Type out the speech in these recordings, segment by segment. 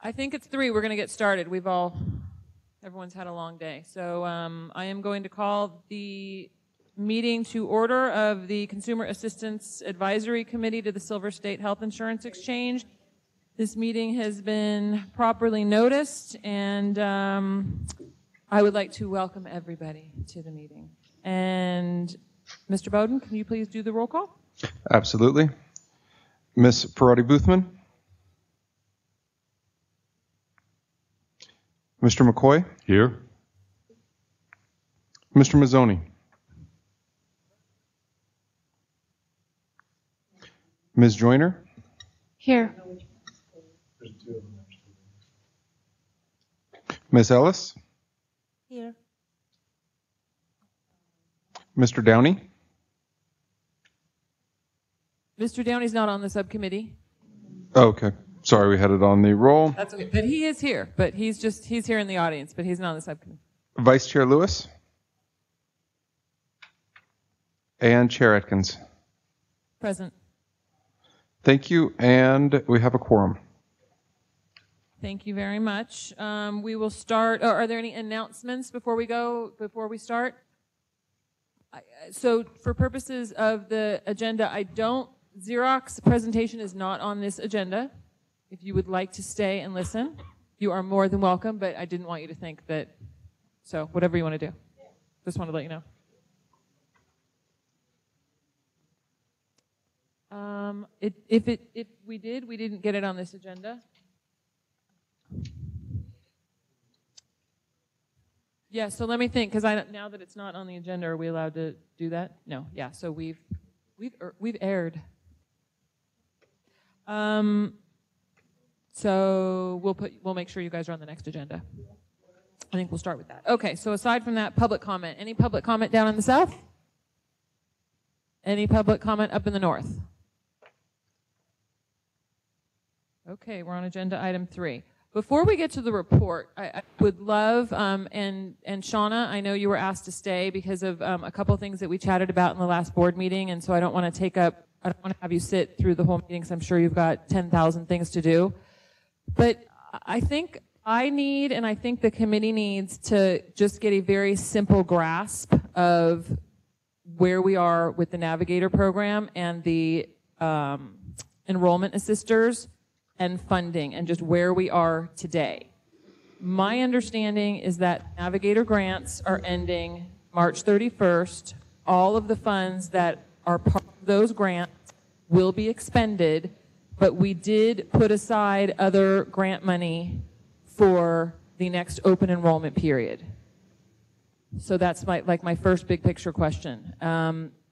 I think it's 3. We're going to get started. Everyone's had a long day. So I am going to call the meeting to order of the Consumer Assistance Advisory Committee to the Silver State Health Insurance Exchange. This meeting has been properly noticed, and I would like to welcome everybody to the meeting. And Mr. Bowden, can you please do the roll call? Absolutely. Ms. Perotti-Boothman? Mr. McCoy? Here. Mr. Mazzoni? Ms. Joyner? Here. Ms. Ellis? Here. Mr. Downey? Mr. Downey's not on the subcommittee. Oh, okay. Sorry, we had it on the roll. That's okay. But he is here. But he's here in the audience, but he's not on the subcommittee. Vice Chair Lewis? And Chair Atkins? Present. Thank you, and we have a quorum. Thank you very much. We will start. Are there any announcements before we start? So for purposes of the agenda, Xerox presentation is not on this agenda. If you would like to stay and listen, you are more than welcome, but I didn't want you to think that, so whatever you want to do. Just wanted to let you know. If we didn't get it on this agenda. Yeah, so let me think, because now that it's not on the agenda, are we allowed to do that? No, yeah, so we've aired. So we'll make sure you guys are on the next agenda. I think we'll start with that. Okay, so aside from that, public comment. Any public comment down in the south? Any public comment up in the north? Okay, we're on agenda item 3. Before we get to the report, I would love, and Shauna, I know you were asked to stay because of a couple things that we chatted about in the last board meeting, and so I don't want to have you sit through the whole meeting because I'm sure you've got 10,000 things to do. But I think I think the committee needs to just get a very simple grasp of where we are with the Navigator program and the enrollment assisters and funding, and just where we are today. My understanding is that Navigator grants are ending March 31st. All of the funds that are part of those grants will be expended, but we did put aside other grant money for the next open enrollment period. So that's my first big picture question.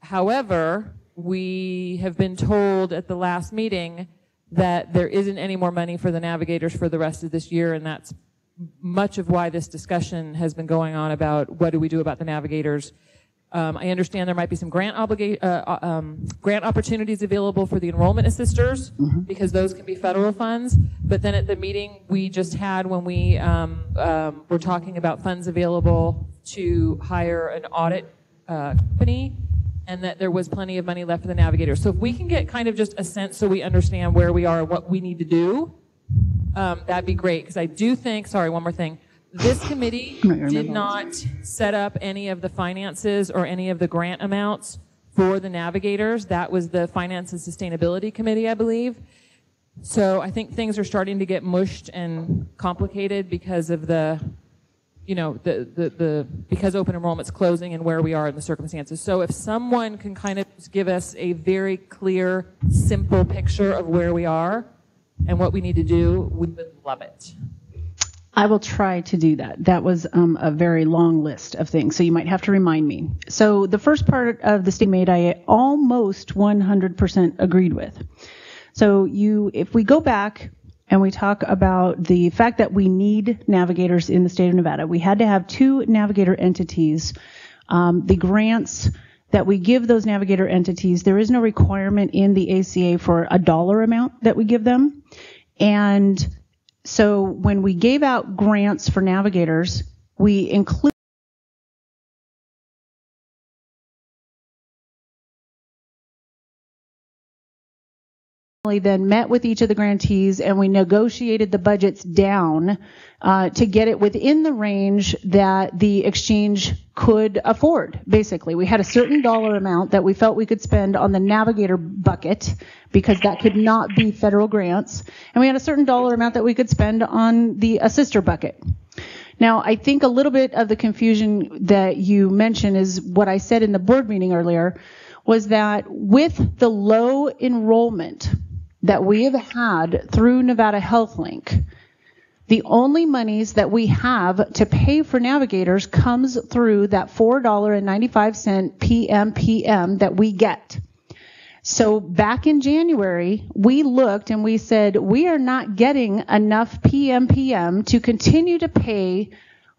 However, we have been told at the last meeting that there isn't any more money for the Navigators for the rest of this year, and that's much of why this discussion has been going on about what do we do about the Navigators. I understand there might be some grant opportunities available for the enrollment assisters, because those can be federal funds. But then at the meeting we just had when we were talking about funds available to hire an audit company, and that there was plenty of money left for the Navigators. So if we can get kind of just a sense so we understand where we are and what we need to do, that'd be great. Because I do think, sorry, one more thing. This committee did not set up any of the finances or any of the grant amounts for the Navigators. That was the Finance and Sustainability Committee, I believe. So I think things are starting to get mushed and complicated because of because open enrollment's closing and where we are in the circumstances. So if someone can kind of just give us a very clear, simple picture of where we are and what we need to do, we would love it. I will try to do that. That was a very long list of things, so you might have to remind me. So the first part of the statement I almost 100% agreed with. So if we go back and we talk about the fact that we need Navigators in the state of Nevada, we had to have 2 Navigator entities. The grants that we give those Navigator entities, there is no requirement in the ACA for a dollar amount that we give them. And so when we gave out grants for Navigators, we included then met with each of the grantees and we negotiated the budgets down to get it within the range that the exchange could afford. Basically, we had a certain dollar amount that we felt we could spend on the navigator bucket because that could not be federal grants, and we had a certain dollar amount that we could spend on the assister bucket. Now, I think a little bit of the confusion that you mentioned is what I said in the board meeting earlier, was that with the low enrollment that we have had through Nevada HealthLink, the only monies that we have to pay for navigators comes through that $4.95 PMPM that we get. So back in January, we looked and we said, we are not getting enough PMPM to continue to pay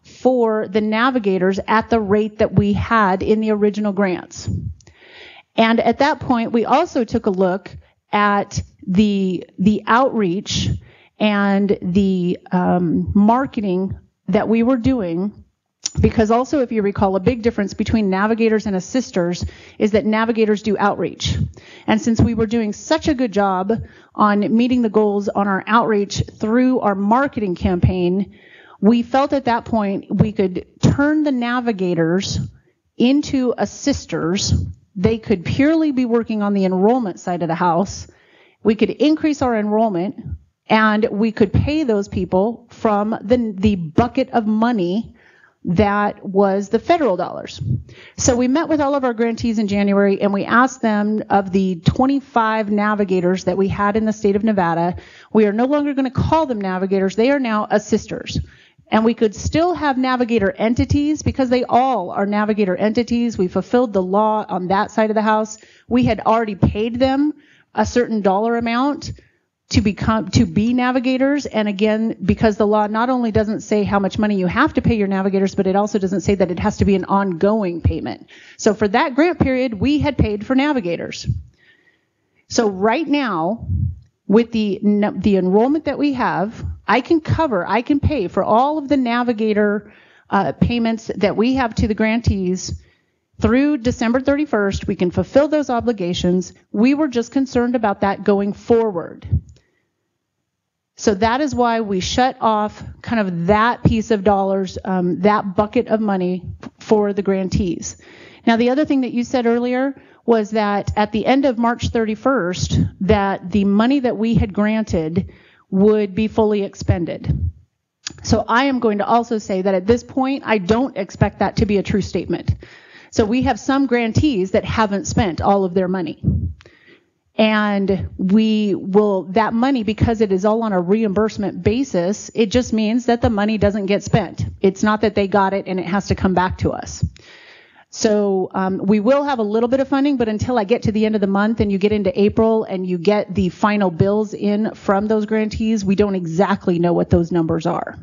for the navigators at the rate that we had in the original grants. And at that point, we also took a look at the outreach and the marketing that we were doing, because also, if you recall, a big difference between navigators and assisters is that navigators do outreach. And since we were doing such a good job on meeting the goals on our outreach through our marketing campaign, we felt at that point we could turn the navigators into assisters. They could purely be working on the enrollment side of the house. We could increase our enrollment, and we could pay those people from the bucket of money that was the federal dollars. So we met with all of our grantees in January, and we asked them, of the 25 navigators that we had in the state of Nevada, we are no longer going to call them navigators. They are now assisters. And we could still have navigator entities because they all are navigator entities. We fulfilled the law on that side of the house. We had already paid them a certain dollar amount to be navigators. And again, because the law not only doesn't say how much money you have to pay your navigators, but it also doesn't say that it has to be an ongoing payment. So for that grant period, we had paid for navigators. So right now, with the enrollment that we have, I can pay for all of the navigator payments that we have to the grantees through December 31st. We can fulfill those obligations. We were just concerned about that going forward. So that is why we shut off kind of that piece of dollars, that bucket of money for the grantees. Now, the other thing that you said earlier was that at the end of March 31st, that the money that we had granted would be fully expended. So I am going to also say that at this point, I don't expect that to be a true statement. So we have some grantees that haven't spent all of their money. And we will, that money, because it is all on a reimbursement basis, it just means that the money doesn't get spent. It's not that they got it and it has to come back to us. So we will have a little bit of funding, but until I get to the end of the month and you get into April and you get the final bills in from those grantees, we don't exactly know what those numbers are.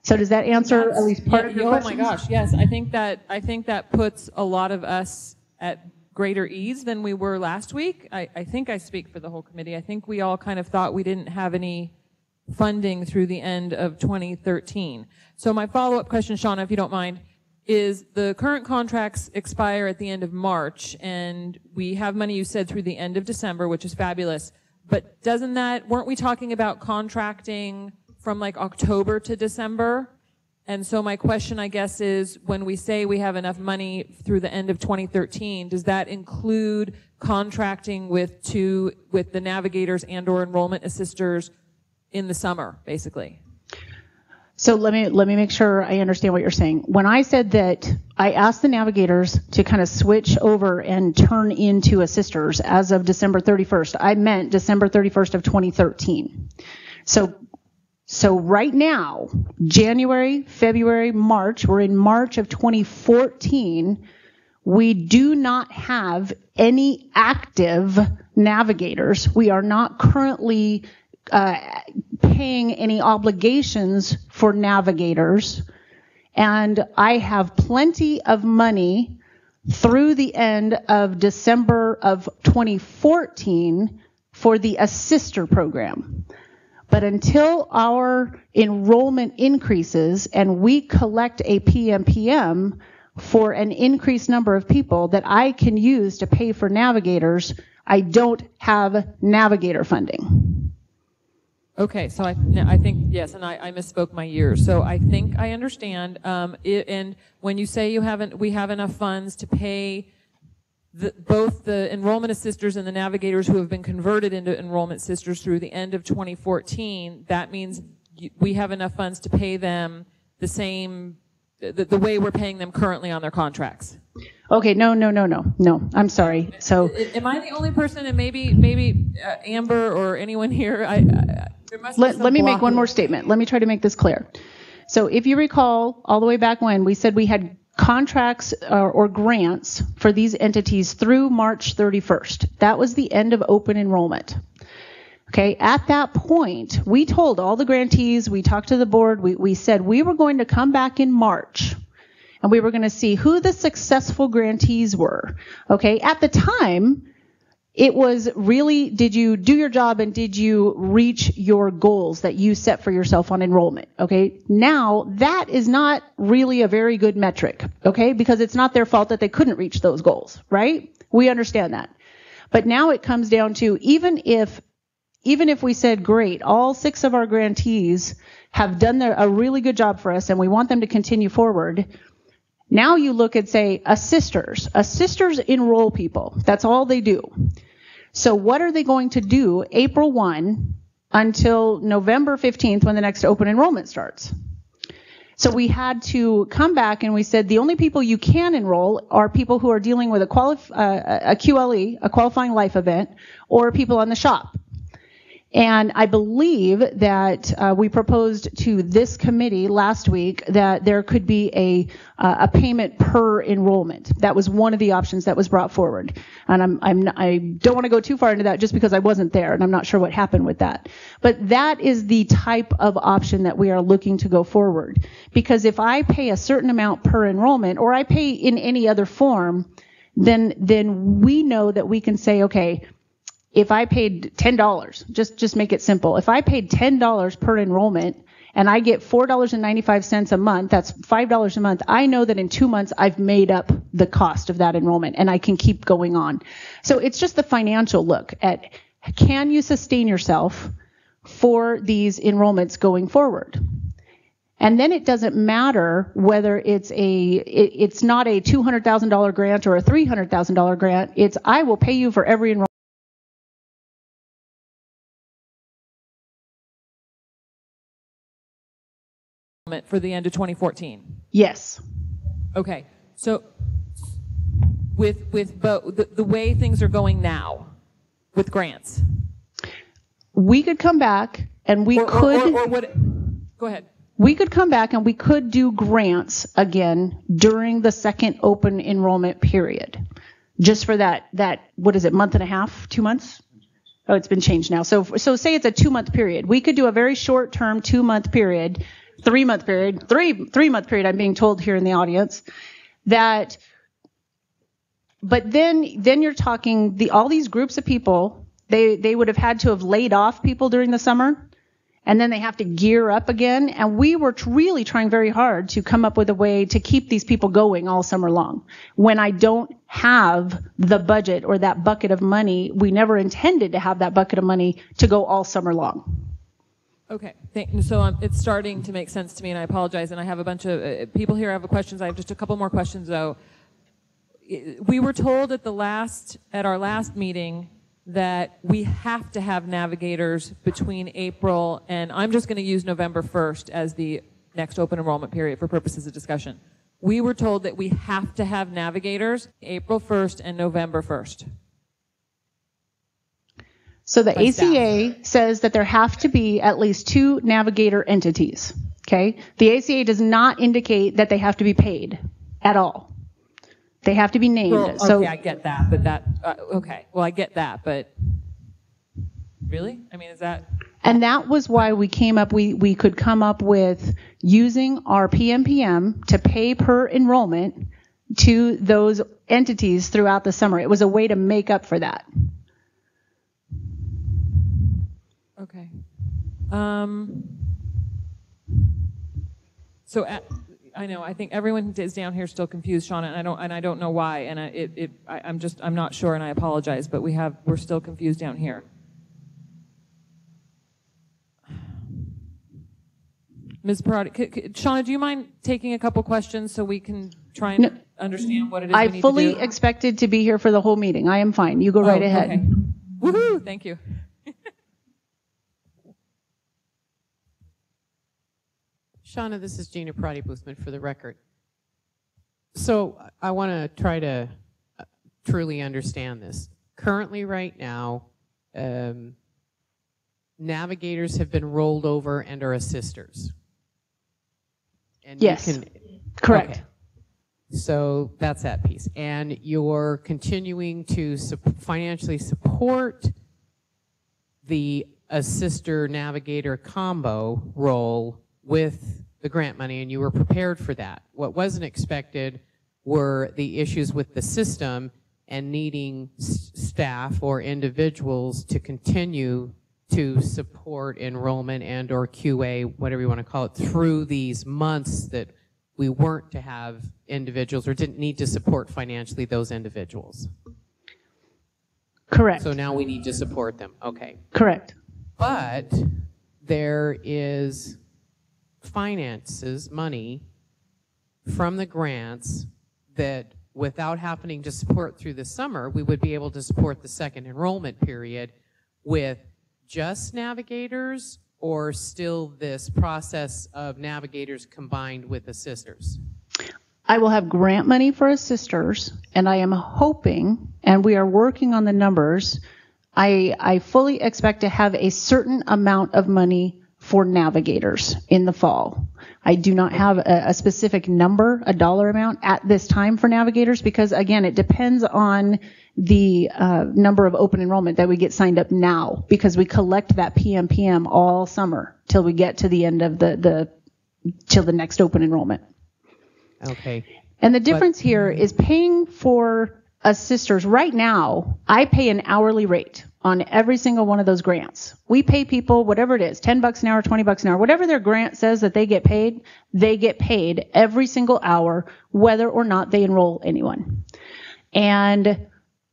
So does that answer at least part of your question? Oh my gosh, yes. I think that puts a lot of us at greater ease than we were last week. I think I speak for the whole committee. I think we all kind of thought we didn't have any funding through the end of 2013. So my follow-up question, Shauna, if you don't mind, is the current contracts expire at the end of March, and we have money, you said, through the end of December, which is fabulous. But weren't we talking about contracting from like October to December? And so my question, I guess, is when we say we have enough money through the end of 2013, does that include contracting with the navigators and or enrollment assisters in the summer, basically? So let me make sure I understand what you're saying. When I said that I asked the navigators to kind of switch over and turn into assisters as of December 31st, I meant December 31st of 2013. So right now, January, February, March, we're in March of 2014, we do not have any active navigators. We are not currently paying any obligations for navigators. And I have plenty of money through the end of December of 2014 for the assister program. But until our enrollment increases and we collect a PMPM for an increased number of people that I can use to pay for navigators, I don't have navigator funding. Okay, so I think, yes, and I misspoke my years. So I think I understand. And when you say we have enough funds to pay both the enrollment assisters and the navigators who have been converted into enrollment assisters through the end of 2014, that means we have enough funds to pay them the same, the way we're paying them currently on their contracts. Okay, no. I'm sorry. So, am I the only person, and maybe Amber or anyone here? There must be let me make one more statement. Let me try to make this clear. So, if you recall, all the way back when we said we had contracts or grants for these entities through March 31st. That was the end of open enrollment. Okay, at that point, we told all the grantees, we talked to the board, we said we were going to come back in March and we were going to see who the successful grantees were. Okay, at the time, it was really, did you do your job and did you reach your goals that you set for yourself on enrollment? Okay, now that is not really a very good metric, okay, because it's not their fault that they couldn't reach those goals, right? We understand that. But now it comes down to even if we said, great, all 6 of our grantees have done a really good job for us and we want them to continue forward, now you look and say, assisters enroll people. That's all they do. So what are they going to do April 1 until November 15th when the next open enrollment starts? So we had to come back and we said the only people you can enroll are people who are dealing with a QLE, a qualifying life event, or people on the shop. And I believe that we proposed to this committee last week that there could be a payment per enrollment. That was one of the options that was brought forward. And I don't want to go too far into that just because I wasn't there and I'm not sure what happened with that. But that is the type of option that we are looking to go forward. Because if I pay a certain amount per enrollment or I pay in any other form, then we know that we can say, okay, if I paid $10, just make it simple. If I paid $10 per enrollment and I get $4.95 a month, that's $5 a month, I know that in 2 months I've made up the cost of that enrollment and I can keep going on. So it's just the financial look at, can you sustain yourself for these enrollments going forward? And then it doesn't matter whether it's not a $200,000 grant or a $300,000 grant. It's, I will pay you for every enrollment for the end of 2014. Yes. Okay. So with the way things are going now with grants, we could come back and we could. Or what? Go ahead. We could come back and we could do grants again during the second open enrollment period, just for that what is it, month and a half, 2 months? Oh, it's been changed now. So say it's a 2-month period. We could do a very short term 2-month period. 3-month period, three-month period, I'm being told here in the audience, but then you're talking all these groups of people, they would have had to have laid off people during the summer, and then they have to gear up again, and we were really trying very hard to come up with a way to keep these people going all summer long. When I don't have the budget or that bucket of money, we never intended to have that bucket of money to go all summer long. Okay, so it's starting to make sense to me, and I apologize. And I have a bunch of people here. I have questions. I have just a couple more questions, though. We were told at our last meeting that we have to have navigators between April and I'm just going to use November 1st as the next open enrollment period for purposes of discussion. We were told that we have to have navigators April 1st and November 1st. So the ACA says that there have to be at least 2 navigator entities, okay? The ACA does not indicate that they have to be paid at all. They have to be named. Well, okay, I get that, but okay. Well, I get that, but really? I mean, is that? And that was why we came up, we could come up with using our PMPM to pay per enrollment to those entities throughout the summer. It was a way to make up for that. Okay. So I know. I think everyone is down here still confused, Shauna, and I don't know why. And I'm not sure, and I apologize. But we're still confused down here. Ms. Parati, Shauna, do you mind taking a couple questions so we can try and understand what it is we need to do? I fully expected to be here for the whole meeting. I am fine. You go right ahead. Okay. Woohoo! Thank you. Shauna, this is Gina Parati Boothman for the record. So I want to try to truly understand this. Currently, right now, navigators have been rolled over and are assisters. And yes, correct. Okay. So that's that piece. And you're continuing to financially support the assister navigator combo role with the grant money, and you were prepared for that. What wasn't expected were the issues with the system and needing staff or individuals to continue to support enrollment and or QA, whatever you want to call it, through these months that we weren't to have individuals or didn't need to support financially those individuals. Correct. So now we need to support them. Okay. Correct. But there is finances, money from the grants that without happening to support through the summer, we would be able to support the second enrollment period with just navigators or still this process of navigators combined with assisters? I will have grant money for assisters, and I am hoping, and we are working on the numbers, I fully expect to have a certain amount of money for navigators in the fall. I do not have a specific number, a dollar amount at this time for navigators because, again, it depends on the number of open enrollment that we get signed up now because we collect that PMPM all summer till we get to the end of till the next open enrollment. Okay. And the difference here is paying for assisters. Right now, I pay an hourly rate on every single one of those grants. We pay people whatever it is, $10 an hour, $20 an hour, whatever their grant says that they get paid every single hour, whether or not they enroll anyone. And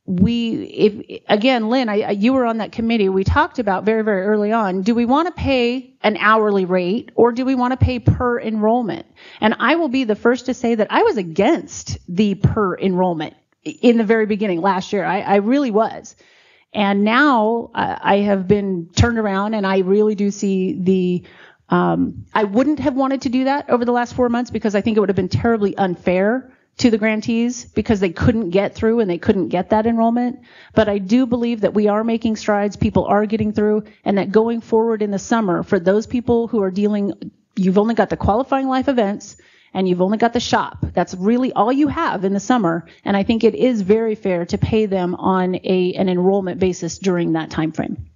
again, Lynn, you were on that committee. We talked about very, very early on, do we want to pay an hourly rate or do we want to pay per enrollment? And I will be the first to say that I was against the per enrollment in the very beginning last year. I really was. And now I have been turned around and I really do see I wouldn't have wanted to do that over the last 4 months because I think it would have been terribly unfair to the grantees because they couldn't get through and they couldn't get that enrollment. But I do believe that we are making strides, people are getting through, and that going forward in the summer, for those people who are you've only got the qualifying life events and you've only got the shop. That's really all you have in the summer. And I think it is very fair to pay them on an enrollment basis during that time frame.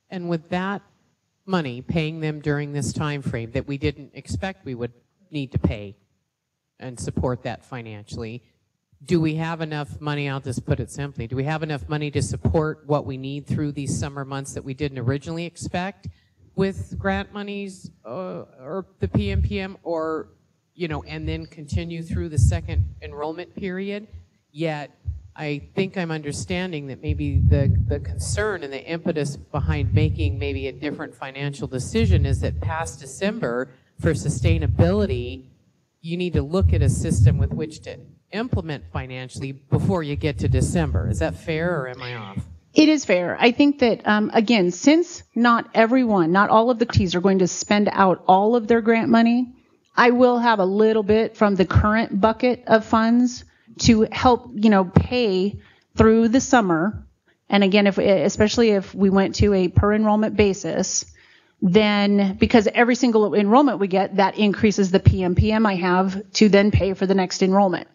And with that money, paying them during this time frame that we didn't expect we would need to pay and support that financially, do we have enough money, I'll just put it simply, do we have enough money to support what we need through these summer months that we didn't originally expect with grant monies or the PMPM or, and then continue through the second enrollment period? Yet I think I'm understanding that maybe the concern and the impetus behind making maybe a different financial decision is that past December, for sustainability, you need to look at a system with which to implement financially before you get to December. Is that fair or am I off? It is fair. I think that, again, since not all of the grantees are going to spend out all of their grant money, I will have a little bit from the current bucket of funds to help, pay through the summer. And again, especially if we went to a per enrollment basis, then because every single enrollment we get, that increases the PMPM I have to then pay for the next enrollment.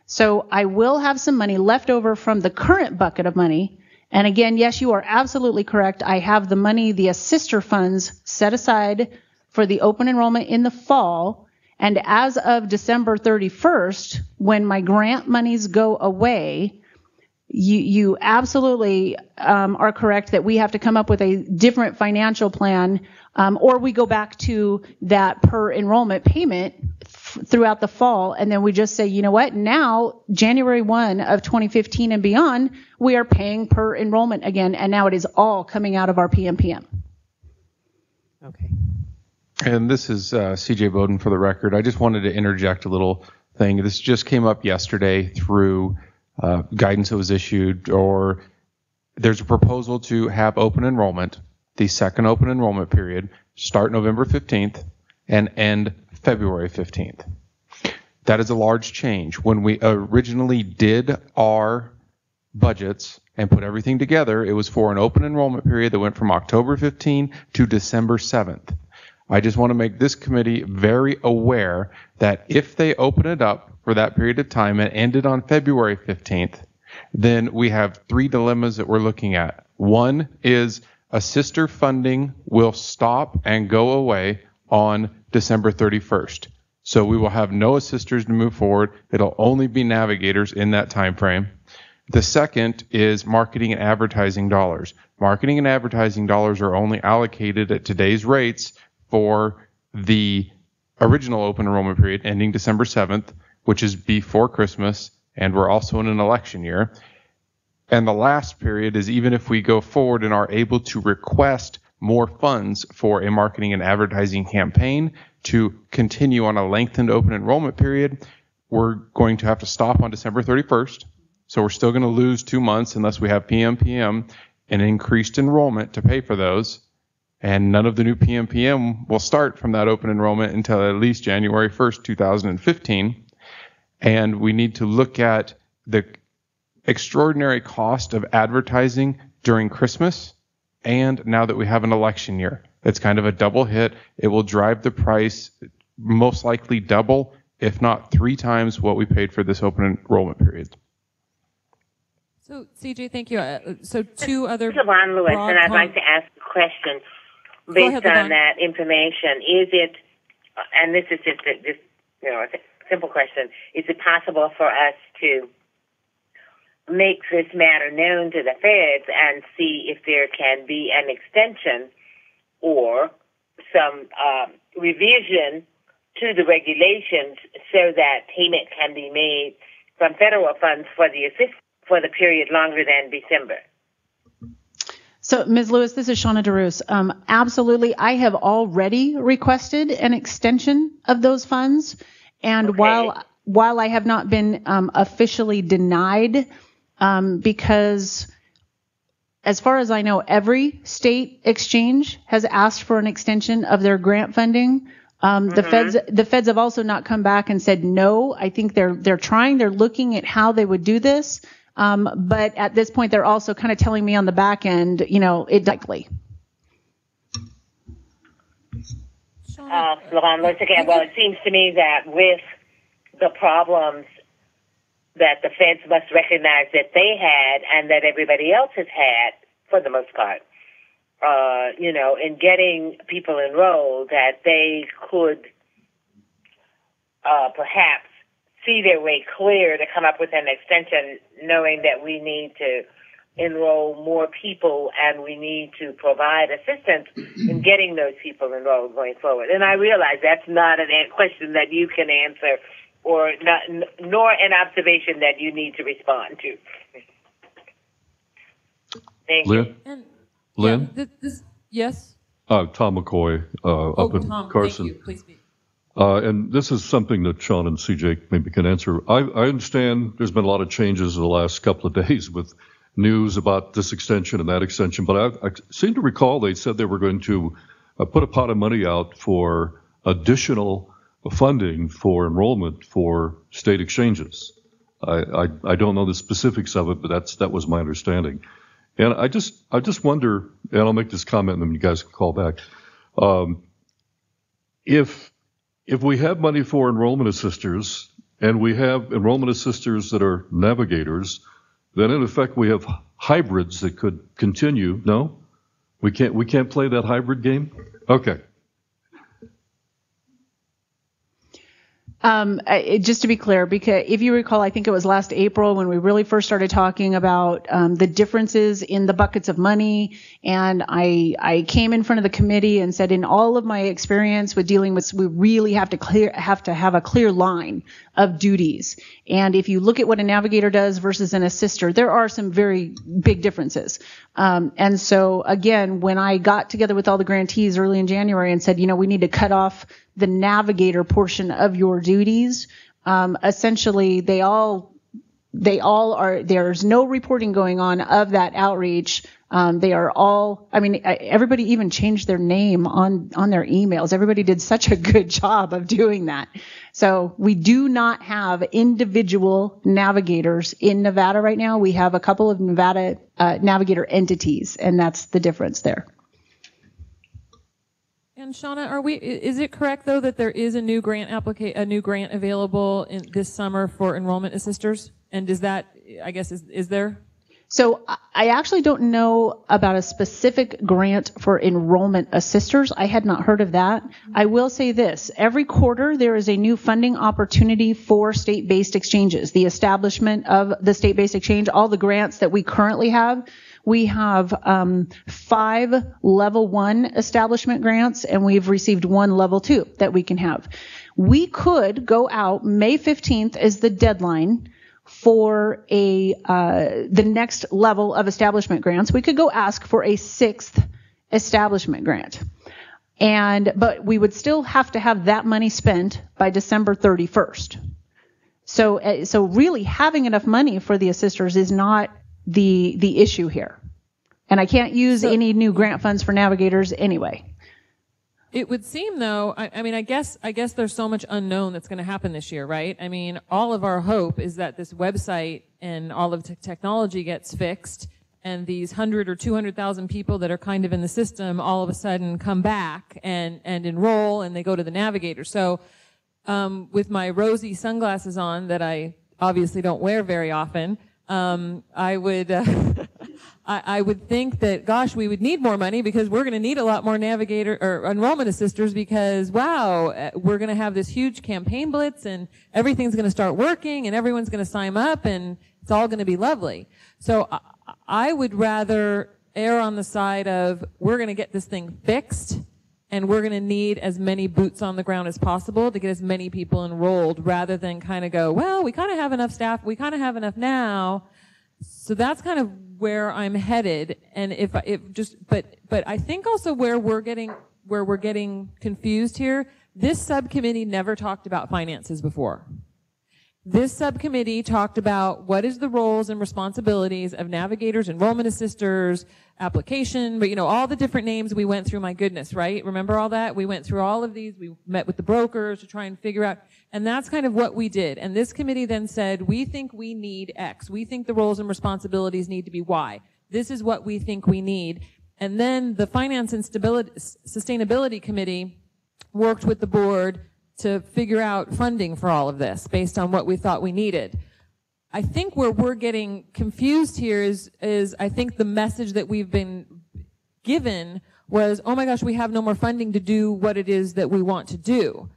So I will have some money left over from the current bucket of money. And again, yes, you are absolutely correct. I have the money, the assister funds set aside for the open enrollment in the fall. And as of December 31st, when my grant monies go away, You absolutely are correct that we have to come up with a different financial plan, or we go back to that per enrollment payment throughout the fall, and then we just say, you know what, now January 1 of 2015 and beyond, we are paying per enrollment again, and now it is all coming out of our PMPM. Okay. And this is CJ Bowden for the record. I just wanted to interject a little thing. This just came up yesterday through guidance that was issued, or there's a proposal to have open enrollment, the second open enrollment period, start November 15th and end February 15th. That is a large change. When we originally did our budgets and put everything together, it was for an open enrollment period that went from October 15 to December 7th. I just want to make this committee very aware that if they open it up for that period of time and end it on February 15th, then we have three dilemmas that we're looking at. One is assister funding will stop and go away on December 31st. So we will have no assisters to move forward. It'll only be navigators in that time frame. The second is marketing and advertising dollars. Marketing and advertising dollars are only allocated at today's rates for the original open enrollment period ending December 7th, which is before Christmas, and we're also in an election year. And the last period is even if we go forward and are able to request more funds for a marketing and advertising campaign to continue on a lengthened open enrollment period, we're going to have to stop on December 31st. So we're still going to lose 2 months unless we have PMPM and increased enrollment to pay for those. And none of the new PMPM will start from that open enrollment until at least January 1st, 2015. And we need to look at the extraordinary cost of advertising during Christmas and now that we have an election year. It's kind of a double hit. It will drive the price most likely double, if not 3 times what we paid for this open enrollment period. So, CJ, thank you. So two other... This is Yvonne Lewis, and I'd like to ask a question based on that information. Is it, and this is just a simple question, is it possible for us to make this matter known to the feds and see if there can be an extension or some revision to the regulations so that payment can be made from federal funds for the assistance for the period longer than December? So, Ms. Lewis, this is Shauna DeRoos. Absolutely. I have already requested an extension of those funds. And Okay. while I have not been officially denied, because as far as I know, every state exchange has asked for an extension of their grant funding. The feds have also not come back and said no. I think they're trying. They're looking at how they would do this. But at this point, they're also kind of telling me on the back end, it's likely. Once again, well, it seems to me that with the problems that the feds must recognize that they had and that everybody else has had, for the most part, in getting people enrolled, that they could perhaps see their way clear to come up with an extension, knowing that we need to enroll more people and we need to provide assistance in getting those people enrolled going forward. And I realize that's not a question that you can answer or not, nor an observation that you need to respond to. Thank you. Lynn? Yes? Tom McCoy, up in Tom, Carson. thank you. Please speak. And this is something that Sean and CJ maybe can answer. I understand there's been a lot of changes in the last couple of days with news about this extension and that extension, but I seem to recall they said they were going to put a pot of money out for additional funding for enrollment for state exchanges. I don't know the specifics of it, but that was my understanding. And I just wonder, and I'll make this comment and then you guys can call back. If we have money for enrollment assisters and we have enrollment assisters that are navigators, then in effect we have hybrids that could continue. No? We can't play that hybrid game? Okay. Just to be clear, because if you recall, I think it was last April when we really first started talking about the differences in the buckets of money, and I came in front of the committee and said, in all of my experience with dealing with, we really have to have a clear line of duties. And if you look at what a navigator does versus an assister, there are some very big differences. And so again, when I got together with all the grantees early in January and said, we need to cut off the navigator portion of your duties, essentially they all are, there's no reporting going on of that outreach. They are all, everybody even changed their name on their emails. Everybody did such a good job of doing that. So we do not have individual navigators in Nevada right now. We have a couple of Nevada navigator entities, and that's the difference there. And Shauna, is it correct though that there is a new grant available this summer for enrollment assisters? And is that, is there? So I actually don't know about a specific grant for enrollment assisters. I had not heard of that. I will say this. Every quarter, there is a new funding opportunity for state-based exchanges. The establishment of the state-based exchange, all the grants that we currently have, we have 5 level 1 establishment grants, and we've received 1 level 2 that we can have. We could go out, May 15th is the deadline for the next level of establishment grants. We could go ask for a 6th establishment grant. But we would still have to have that money spent by December 31st. So really having enough money for the assisters is not the issue here. And I can't use any new grant funds for navigators anyway. It would seem, though, I guess there's so much unknown that's going to happen this year, right? All of our hope is that this website and all of the technology gets fixed, and these 100 or 200,000 people that are kind of in the system all of a sudden come back and enroll, and they go to the navigator. So, with my rosy sunglasses on that I obviously don't wear very often, I would think that, gosh, we would need more money because we're going to need a lot more navigator or enrollment assisters because, wow, we're going to have this huge campaign blitz and everything's going to start working and everyone's going to sign up and it's all going to be lovely. So I would rather err on the side of we're going to get this thing fixed and we're going to need as many boots on the ground as possible to get as many people enrolled rather than kind of go, well, we kind of have enough staff, we kind of have enough now. So that's kind of where I'm headed. And but I think also where we're getting confused here, this subcommittee never talked about finances before. This subcommittee talked about what is the roles and responsibilities of navigators, enrollment assisters, application, but all the different names we went through, my goodness, right? Remember all that? We went through all of these. We met with the brokers to try and figure out, and that's kind of what we did. And this committee then said, we think we need X. We think the roles and responsibilities need to be Y. This is what we think we need. And then the Finance and Sustainability Committee worked with the board to figure out funding for all of this based on what we thought we needed. I think where we're getting confused here is I think the message that we've been given was, oh my gosh, we have no more funding to do what it is that we want to do.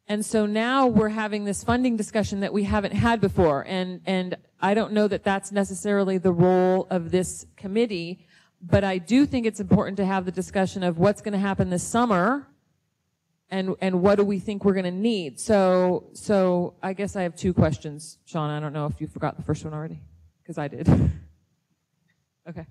And so now we're having this funding discussion that we haven't had before. And I don't know that that's necessarily the role of this committee, but I do think it's important to have the discussion of what's going to happen this summer and what do we think we're going to need. So I guess I have 2 questions, Shauna. I don't know if you forgot the first one already, because I did. Okay.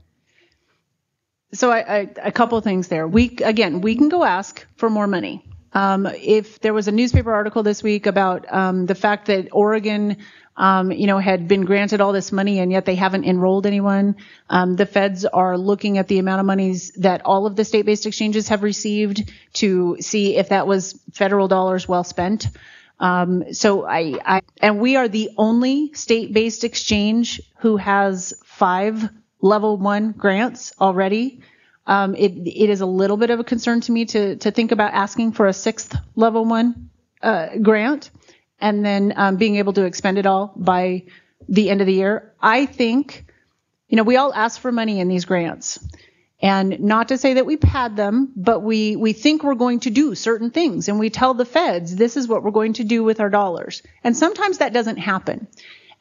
So a couple of things there. We can go ask for more money. If there was a newspaper article this week about the fact that Oregon, had been granted all this money and yet they haven't enrolled anyone, the feds are looking at the amount of monies that all of the state-based exchanges have received to see if that was federal dollars well spent. So and we are the only state-based exchange who has 5 level 1 grants already. It is a little bit of a concern to me to think about asking for a 6th level 1 grant and then being able to expend it all by the end of the year. I think, we all ask for money in these grants. And not to say that we pad them, but we think we're going to do certain things, and we tell the feds, this is what we're going to do with our dollars. And sometimes that doesn't happen.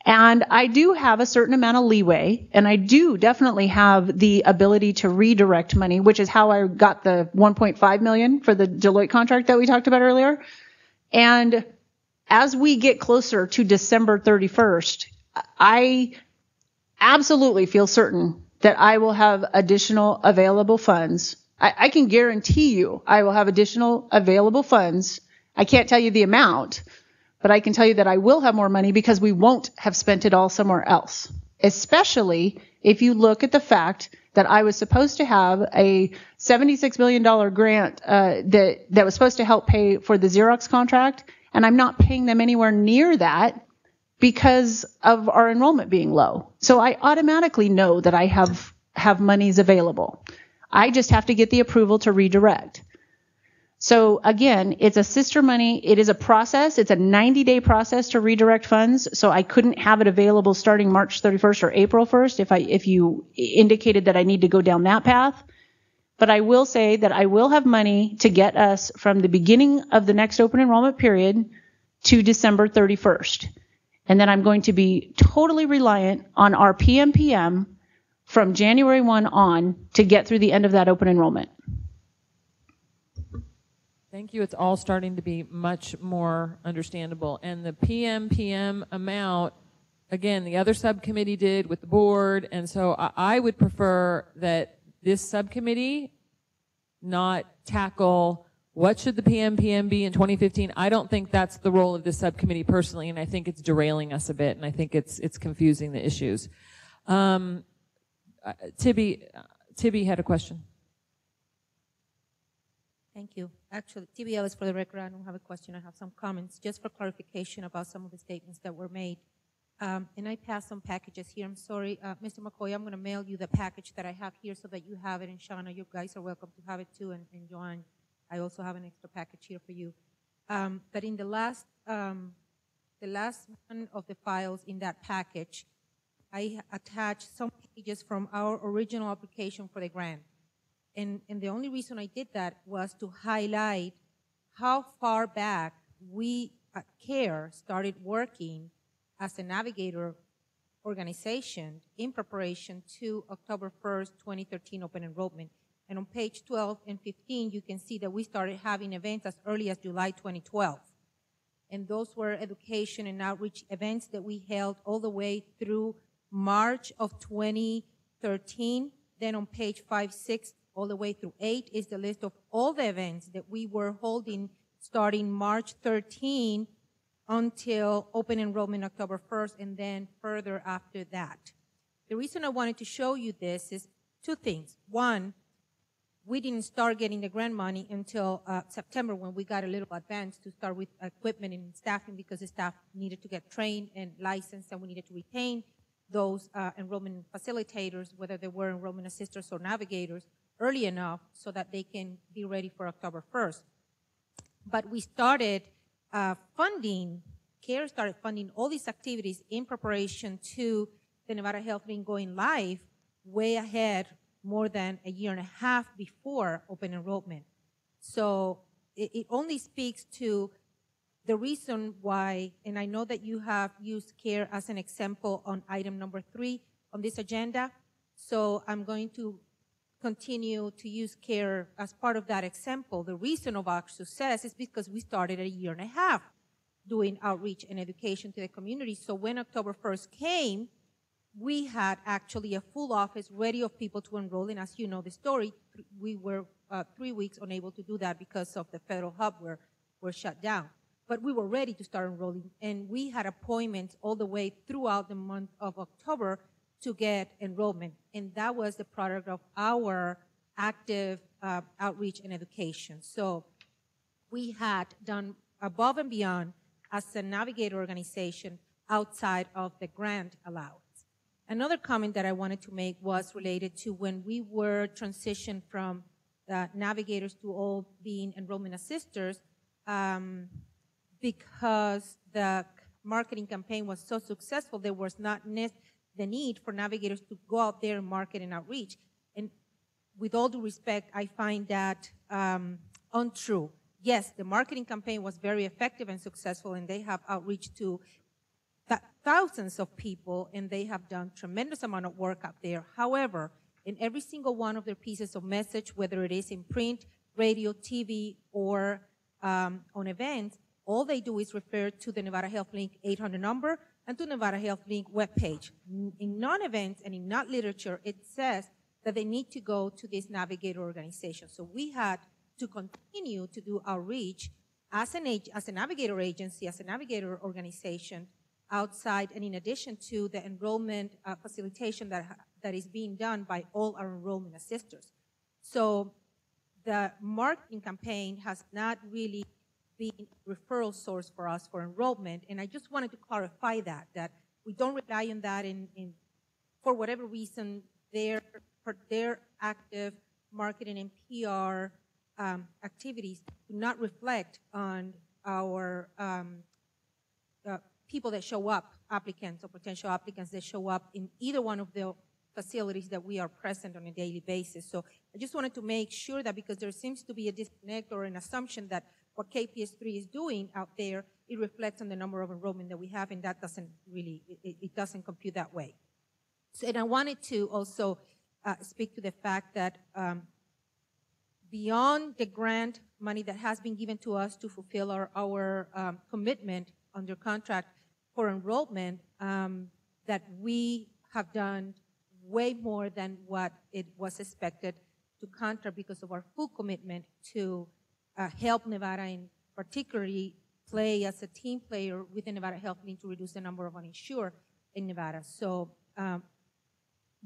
And I do have a certain amount of leeway, and I do definitely have the ability to redirect money, which is how I got the $1.5 million for the Deloitte contract that we talked about earlier. And as we get closer to December 31st, I absolutely feel certain that I will have additional available funds. I can guarantee you I will have additional available funds. I can't tell you the amount, but I can tell you that I will have more money because we won't have spent it all somewhere else, especially if you look at the fact that I was supposed to have a $76 million grant that was supposed to help pay for the Xerox contract, and I'm not paying them anywhere near that because of our enrollment being low. So I automatically know that I have monies available. I just have to get the approval to redirect. So again, it's a sister money. It is a process. It's a 90-day process to redirect funds. So I couldn't have it available starting March 31st or April 1st if you indicated that I need to go down that path. But I will say that I will have money to get us from the beginning of the next open enrollment period to December 31st. And then I'm going to be totally reliant on our PMPM from January 1 on to get through the end of that open enrollment. Thank you. It's all starting to be much more understandable. And the PMPM amount, again, the other subcommittee did with the board. And so I would prefer that this subcommittee not tackle what should the PMPM be in 2015? I don't think that's the role of this subcommittee personally, and I think it's derailing us a bit, and I think it's confusing the issues. Tibby had a question. Thank you. Actually, Tibby Ellis, for the record, I don't have a question. I have some comments just for clarification about some of the statements that were made. And I passed some packages here. I'm sorry, Mr. McCoy, I'm going to mail you the package that I have here so that you have it. And Shauna, you guys are welcome to have it too. And Joanne, I also have an extra package here for you. But in the last one of the files in that package, I attached some pages from our original application for the grant. And the only reason I did that was to highlight how far back we at CARE started working as a navigator organization in preparation to October 1st, 2013 open enrollment. And on page 12 and 15, you can see that we started having events as early as July 2012. And those were education and outreach events that we held all the way through March of 2013. Then on page 5, 6, all the way through 8 is the list of all the events that we were holding starting March 13 until open enrollment October 1st, and then further after that. The reason I wanted to show you this is two things. One, we didn't start getting the grant money until September, when we got a little advanced to start with equipment and staffing, because the staff needed to get trained and licensed, and we needed to retain those enrollment facilitators, whether they were enrollment assisters or navigators, early enough so that they can be ready for October 1st. But we started funding, CARE started funding all these activities in preparation to the Nevada Health Link going live way ahead, more than a year and a half before open enrollment. So it only speaks to the reason why, and I know that you have used CARE as an example on item number 3 on this agenda, so I'm going to continue to use CARE as part of that example. The reason of our success is because we started a year and a half doing outreach and education to the community. So when October 1st came, we had actually a full office ready of people to enroll. And as you know the story, we were 3 weeks unable to do that because of the federal hub were shut down. But we were ready to start enrolling, and we had appointments all the way throughout the month of October to get enrollment. And that was the product of our active outreach and education. So we had done above and beyond as a navigator organization outside of the grant allowance. Another comment that I wanted to make was related to when we were transitioned from navigators to all being enrollment assisters, because the marketing campaign was so successful, there was not the need for navigators to go out there and market and outreach. And with all due respect, I find that untrue. Yes, the marketing campaign was very effective and successful, and they have outreach to thousands of people, and they have done tremendous amount of work out there. However, in every single one of their pieces of message, whether it is in print, radio, TV, or on events, all they do is refer to the Nevada Health Link 800 number and to Nevada Health Link webpage. In non-events and in not literature, it says that they need to go to this navigator organization. So we had to continue to do outreach as a navigator agency, as a navigator organization outside, and in addition to the enrollment facilitation that is being done by all our enrollment assisters. So the marketing campaign has not really been a referral source for us for enrollment, and I just wanted to clarify that we don't rely on that for whatever reason, their active marketing and PR activities do not reflect on our people that show up, applicants or potential applicants that show up in either one of the facilities that we are present on a daily basis. So I just wanted to make sure that, because there seems to be a disconnect or an assumption that what KPS3 is doing out there, it reflects on the number of enrollment that we have, and that doesn't really, it doesn't compute that way. So, and I wanted to also speak to the fact that beyond the grant money that has been given to us to fulfill our commitment under contract for enrollment, that we have done way more than what it was expected to contract because of our full commitment to help Nevada, and particularly play as a team player with the Nevada Health Link to reduce the number of uninsured in Nevada. So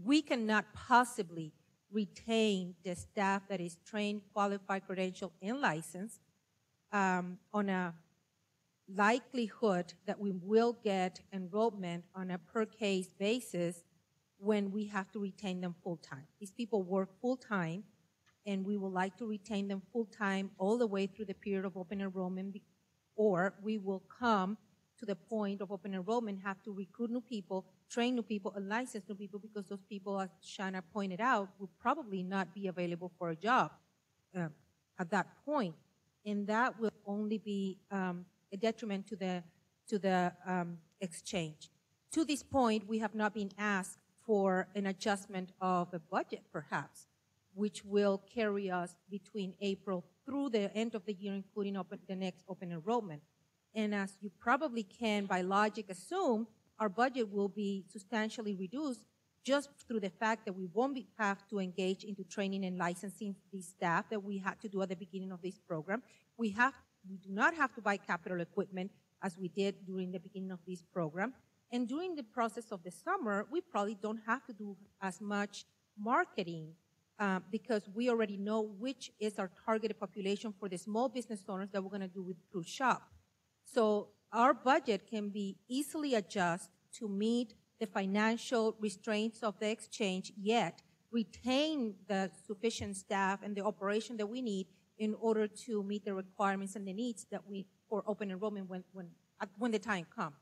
we cannot possibly retain the staff that is trained, qualified, credentialed, and licensed on a likelihood that we will get enrollment on a per-case basis when we have to retain them full-time. These people work full-time, and we would like to retain them full-time all the way through the period of open enrollment, or we will come to the point of open enrollment, have to recruit new people, train new people, and license new people, because those people, as Shana pointed out, will probably not be available for a job at that point. And that will only be a detriment to the exchange. To this point, we have not been asked for an adjustment of a budget, perhaps, which will carry us between April through the end of the year, including the next open enrollment. And as you probably can, by logic, assume, our budget will be substantially reduced just through the fact that we won't have to engage into training and licensing the staff that we had to do at the beginning of this program. We do not have to buy capital equipment as we did during the beginning of this program. And during the process of the summer, we probably don't have to do as much marketing because we already know which is our targeted population for the small business owners that we're going to do with Cruise Shop. So our budget can be easily adjusted to meet the financial restraints of the exchange, yet retain the sufficient staff and the operation that we need in order to meet the requirements and the needs that for open enrollment when the time comes.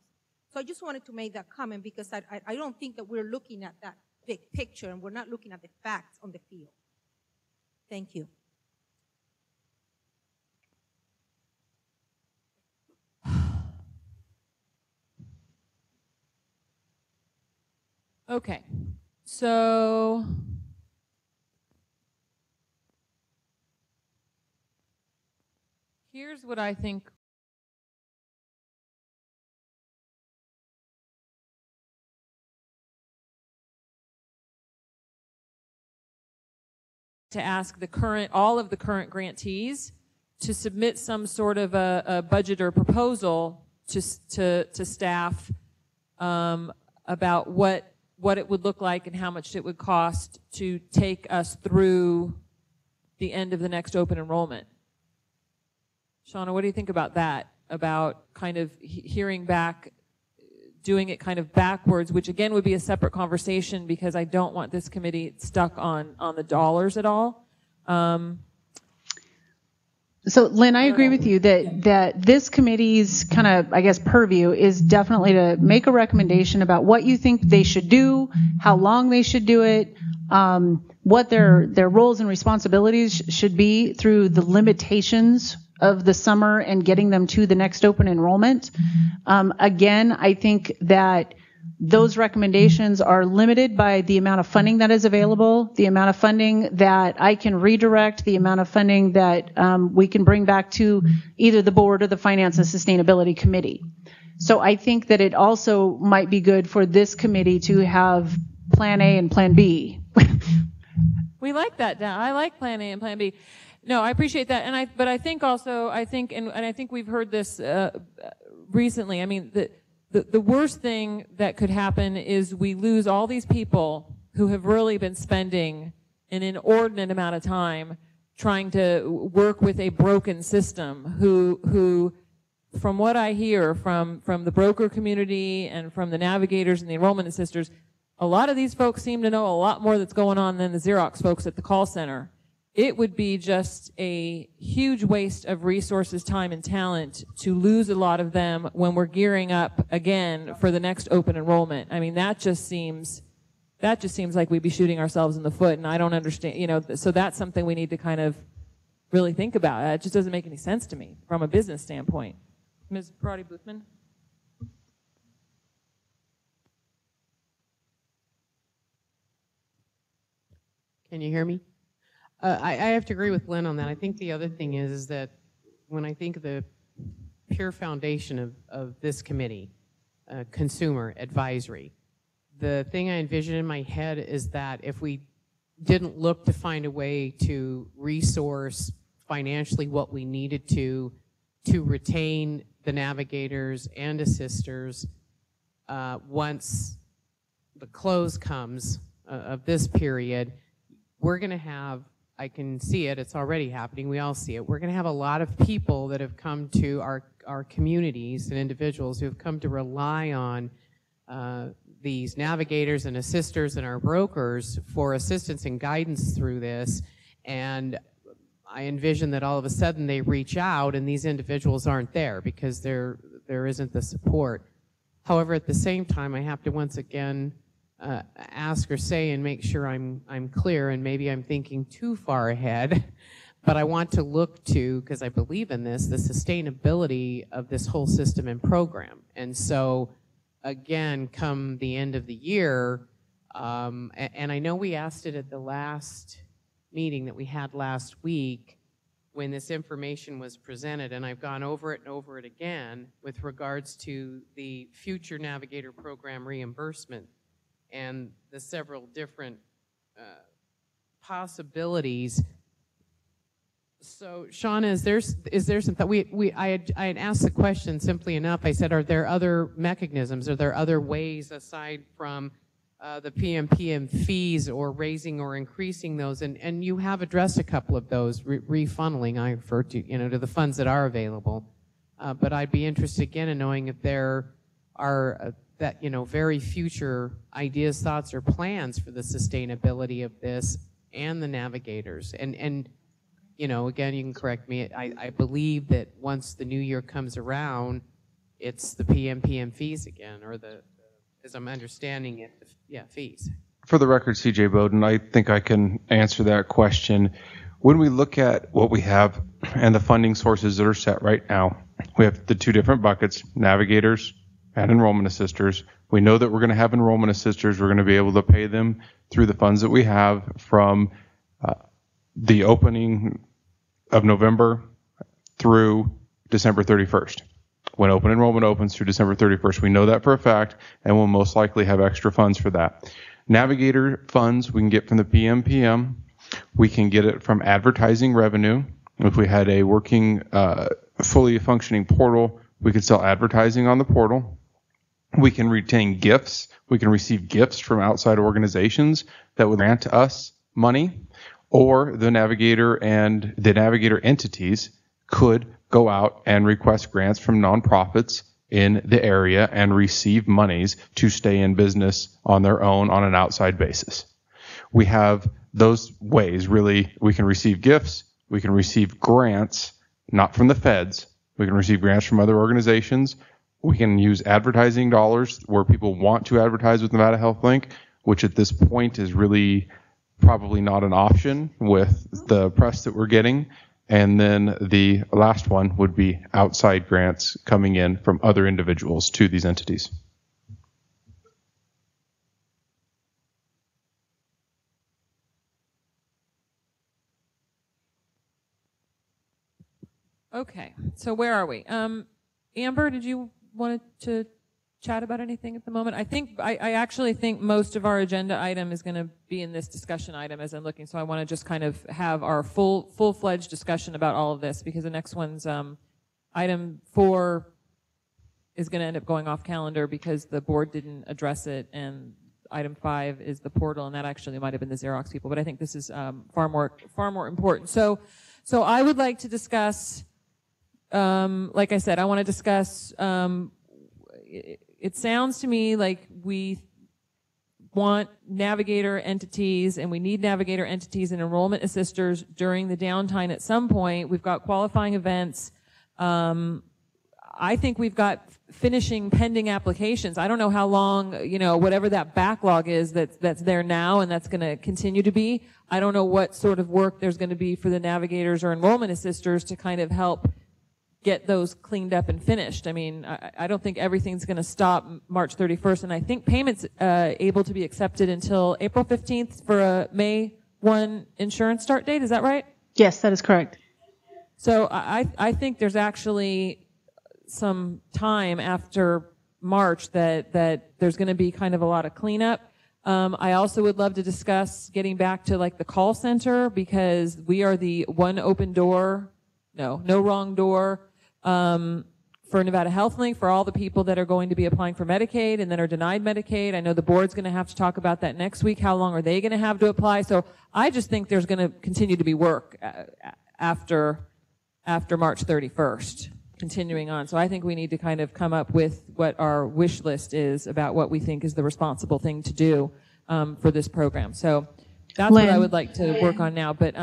So I just wanted to make that comment, because I don't think that we're looking at that big picture, and we're not looking at the facts on the field. Thank you. Okay, so here's what I think to ask all of the current grantees to submit some sort of a budget or proposal to staff about what it would look like and how much it would cost to take us through the end of the next open enrollment. Shauna, what do you think about that? About kind of hearing back, doing it kind of backwards, which again would be a separate conversation, because I don't want this committee stuck on the dollars at all. So, Lynn, I agree with you that this committee's kind of, I guess, purview is definitely to make a recommendation about what you think they should do, how long they should do it, what their roles and responsibilities should be through the limitations of the summer and getting them to the next open enrollment. Again, I think that those recommendations are limited by the amount of funding that is available, the amount of funding that I can redirect, the amount of funding that we can bring back to either the board or the Finance and Sustainability Committee. So I think that it also might be good for this committee to have Plan A and Plan B. We like that. I like Plan A and Plan B. No, I appreciate that, but I think also, I think we've heard this recently. I mean, the worst thing that could happen is we lose all these people who have really been spending an inordinate amount of time trying to work with a broken system. Who, from what I hear from the broker community and from the navigators and the enrollment assisters, a lot of these folks seem to know a lot more that's going on than the Xerox folks at the call center. It would be just a huge waste of resources, time, and talent to lose a lot of them when we're gearing up again for the next open enrollment. I mean, that just seems like we'd be shooting ourselves in the foot, and I don't understand, so that's something we need to kind of really think about. It just doesn't make any sense to me from a business standpoint. Ms. Parati-Boothman? Can you hear me? I have to agree with Lynn on that. I think the other thing is that when I think of the pure foundation of this committee, consumer advisory, the thing I envision in my head is that if we didn't look to find a way to resource financially what we needed to retain the navigators and assisters once the close comes of this period, we're going to have, I can see it, it's already happening, we all see it, we're going to have a lot of people that have come to our communities and individuals who have come to rely on these navigators and assisters and our brokers for assistance and guidance through this, and I envision that all of a sudden they reach out and these individuals aren't there because there isn't the support. However, at the same time, I have to once again ask or say and make sure I'm clear, and maybe I'm thinking too far ahead, but I want to look to, because I believe in this, the sustainability of this whole system and program. And so, again, come the end of the year, and I know we asked it at the last meeting that we had last week when this information was presented, and I've gone over it and over it again with regards to the future Navigator program reimbursement and the several different possibilities. So, Shauna, is there something I had asked the question simply enough. I said, are there other mechanisms? Are there other ways aside from the PMPM fees or raising or increasing those? And you have addressed a couple of those, refunneling. I refer to to the funds that are available. But I'd be interested again in knowing if there are that very future ideas, thoughts, or plans for the sustainability of this and the navigators. And again, you can correct me. I believe that once the new year comes around, it's the PMPM fees again, or as I'm understanding it, fees. For the record, CJ Bowden, I think I can answer that question. When we look at what we have and the funding sources that are set right now, we have the two different buckets, navigators and enrollment assisters. We know that we're going to have enrollment assisters. We're going to be able to pay them through the funds that we have from the opening of November through December 31st. When open enrollment opens through December 31st, we know that for a fact, and we'll most likely have extra funds for that. Navigator funds we can get from the PMPM. We can get it from advertising revenue. If we had a working, fully functioning portal, we could sell advertising on the portal. We can retain gifts. We can receive gifts from outside organizations that would grant us money, or the navigator and the navigator entities could go out and request grants from nonprofits in the area and receive monies to stay in business on their own on an outside basis. We have those ways, really. We can receive gifts. We can receive grants, not from the feds. We can receive grants from other organizations. We can use advertising dollars where people want to advertise with Nevada Health Link, which at this point is really probably not an option with the press that we're getting. And then the last one would be outside grants coming in from other individuals to these entities. Okay, so where are we? Amber, did you want to chat about anything at the moment? I actually think most of our agenda item is going to be in this discussion item as I'm looking, so I want to just kind of have our full-fledged discussion about all of this, because the next one's item 4 is going to end up going off calendar because the board didn't address it, and item 5 is the portal, and that actually might have been the Xerox people, but I think this is far more important. So I would like to discuss, like I said, I want to discuss, it sounds to me like we want navigator entities, and we need navigator entities and enrollment assisters during the downtime at some point. We've got qualifying events. I think we've got finishing pending applications. I don't know how long, whatever that backlog is that's there now and that's going to continue to be. I don't know what sort of work there's going to be for the navigators or enrollment assisters to kind of help get those cleaned up and finished. I mean, I don't think everything's going to stop March 31st, and I think payments able to be accepted until April 15th for a May 1 insurance start date. Is that right? Yes, that is correct. So I think there's actually some time after March that there's going to be kind of a lot of cleanup. I also would love to discuss getting back to like the call center, because we are the one open door, no wrong door, for Nevada Health Link, for all the people that are going to be applying for Medicaid and that are denied Medicaid. I know the board's going to have to talk about that next week. How long are they going to have to apply? So I just think there's going to continue to be work after March 31st, continuing on. So I think we need to kind of come up with what our wish list is about what we think is the responsible thing to do for this program. So that's Lynn, what I would like to work on now. But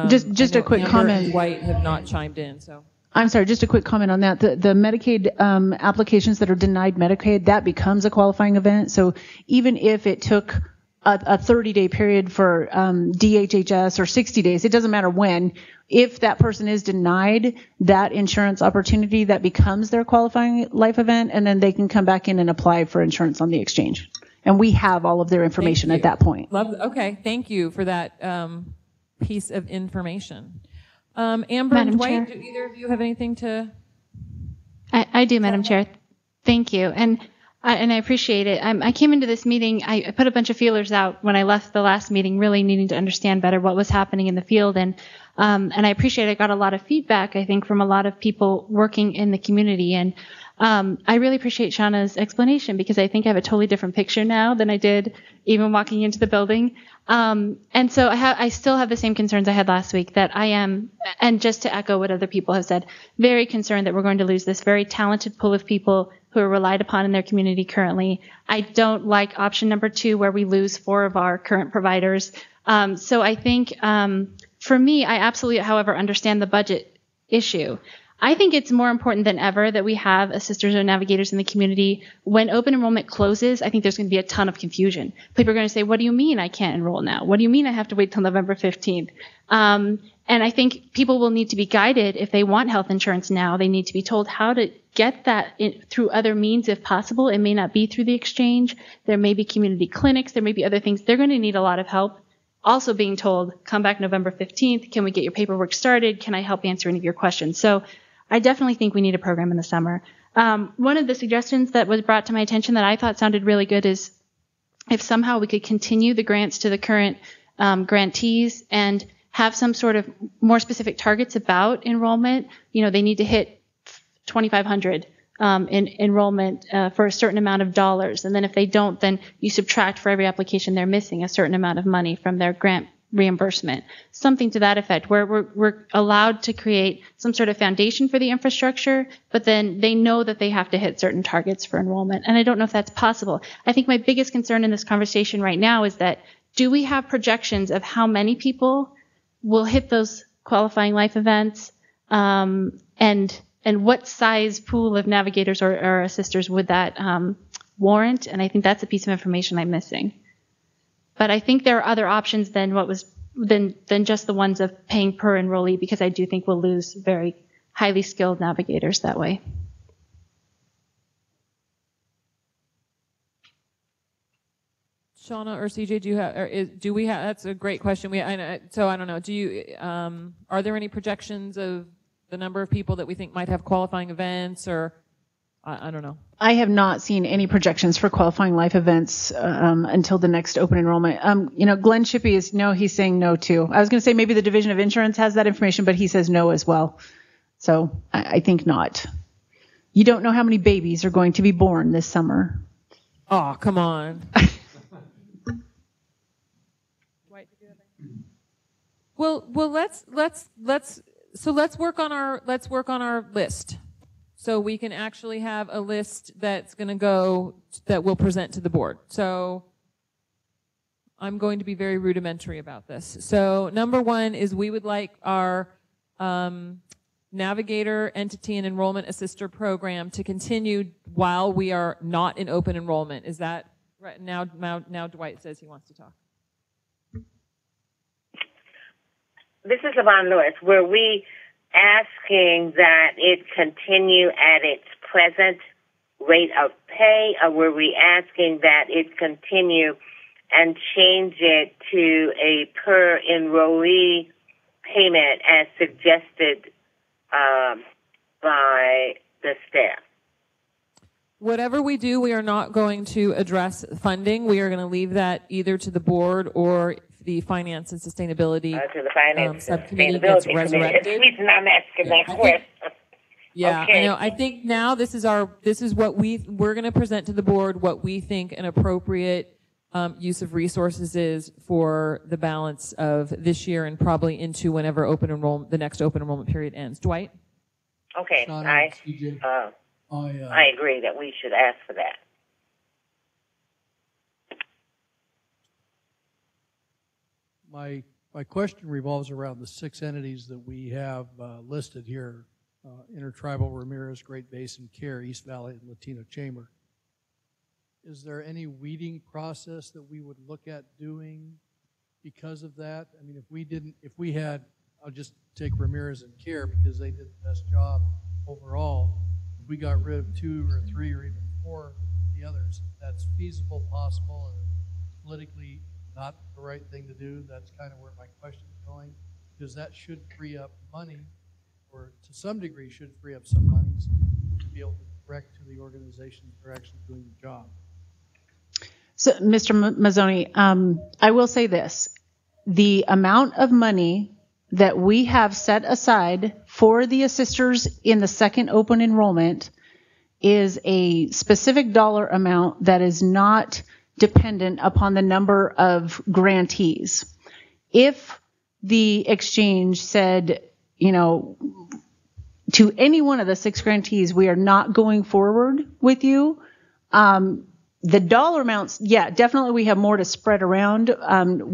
just a quick Amber comment. and White have not chimed in. So I'm sorry, just a quick comment on that. The Medicaid applications that are denied Medicaid, that becomes a qualifying event. So even if it took a 30-day period for DHHS or 60 days, it doesn't matter when, if that person is denied that insurance opportunity, that becomes their qualifying life event, and then they can come back in and apply for insurance on the exchange. And we have all of their information at that point. Okay, thank you for that piece of information. Amber Madam and Dwight, Chair. do either of you have anything to? I do, Madam Chair. Thank you. And I appreciate it. I came into this meeting, I put a bunch of feelers out when I left the last meeting, really needing to understand better what was happening in the field. And I appreciate I got a lot of feedback, I think, from a lot of people working in the community. And I really appreciate Shauna's explanation, because I think I have a totally different picture now than I did even walking into the building. And so I still have the same concerns I had last week, that I am, and just to echo what other people have said, very concerned that we're going to lose this very talented pool of people who are relied upon in their community currently. I don't like option number 2, where we lose 4 of our current providers. So I think, for me, I absolutely, however, understand the budget issue. I think it's more important than ever that we have assisters or navigators in the community. When open enrollment closes, I think there's going to be a ton of confusion. People are going to say, what do you mean I can't enroll now? What do you mean I have to wait till November 15th? And I think people will need to be guided if they want health insurance now. They need to be told how to get that through other means if possible. It may not be through the exchange. There may be community clinics. There may be other things. They're going to need a lot of help. Also being told, come back November 15th. Can we get your paperwork started? Can I help answer any of your questions? So I definitely think we need a program in the summer. One of the suggestions that was brought to my attention that I thought sounded really good is if somehow we could continue the grants to the current grantees and have some sort of more specific targets about enrollment. They need to hit 2,500 in enrollment for a certain amount of dollars. And then if they don't, then you subtract for every application they're missing a certain amount of money from their grant reimbursement, something to that effect, where we're allowed to create some sort of foundation for the infrastructure, but then they know that they have to hit certain targets for enrollment. And I don't know if that's possible. I think my biggest concern in this conversation right now is that, do we have projections of how many people will hit those qualifying life events, and what size pool of navigators or assisters would that warrant? And I think that's a piece of information I'm missing. But I think there are other options than than just the ones of paying per enrollee, because I do think we'll lose very highly skilled navigators that way. Shauna or CJ, do we have? That's a great question. So I don't know. Do you? Are there any projections of the number of people that we think might have qualifying events, or I don't know? I have not seen any projections for qualifying life events until the next open enrollment. Glenn Shippey is no. He's saying no too. I was going to say maybe the Division of Insurance has that information, but he says no as well. So I think not. You don't know how many babies are going to be born this summer. Oh, come on. Well, let's work on our list, so we can actually have a list that we'll present to the board. So I'm going to be very rudimentary about this. So number one is we would like our Navigator, Entity, and Enrollment Assister program to continue while we are not in open enrollment. Is that right? Now Dwight says he wants to talk. This is Yvonne Lewis. Were we asking that it continue at its present rate of pay, or were we asking that it continue and change it to a per enrollee payment as suggested by the staff? Whatever we do, we are not going to address funding. We are going to leave that either to the board or the Finance and Sustainability to the Finance and Subcommittee gets Sustainability resurrected. Committee. The reason I'm asking that question. Yeah, okay. I know. I think now this is what we're going to present to the board what we think an appropriate use of resources is for the balance of this year and probably into whenever the next open enrollment period ends. Dwight? Okay, I agree that we should ask for that. My question revolves around the 6 entities that we have listed here: Intertribal, Ramirez, Great Basin Care, East Valley, and Latino Chamber. Is there any weeding process that we would look at doing because of that? I mean, I'll just take Ramirez and Care because they did the best job overall. If we got rid of 2 or 3 or even 4 of the others, that's feasible, possible, or politically not the right thing to do. That's kind of where my question is going, because that should free up money, or to some degree should free up some monies to be able to direct to the organizations that are actually doing the job. So, Mr. Mazzoni, I will say this. The amount of money that we have set aside for the assisters in the second open enrollment is a specific dollar amount that is not dependent upon the number of grantees. If the exchange said, to any one of the 6 grantees, we are not going forward with you, the dollar amounts, yeah, definitely we have more to spread around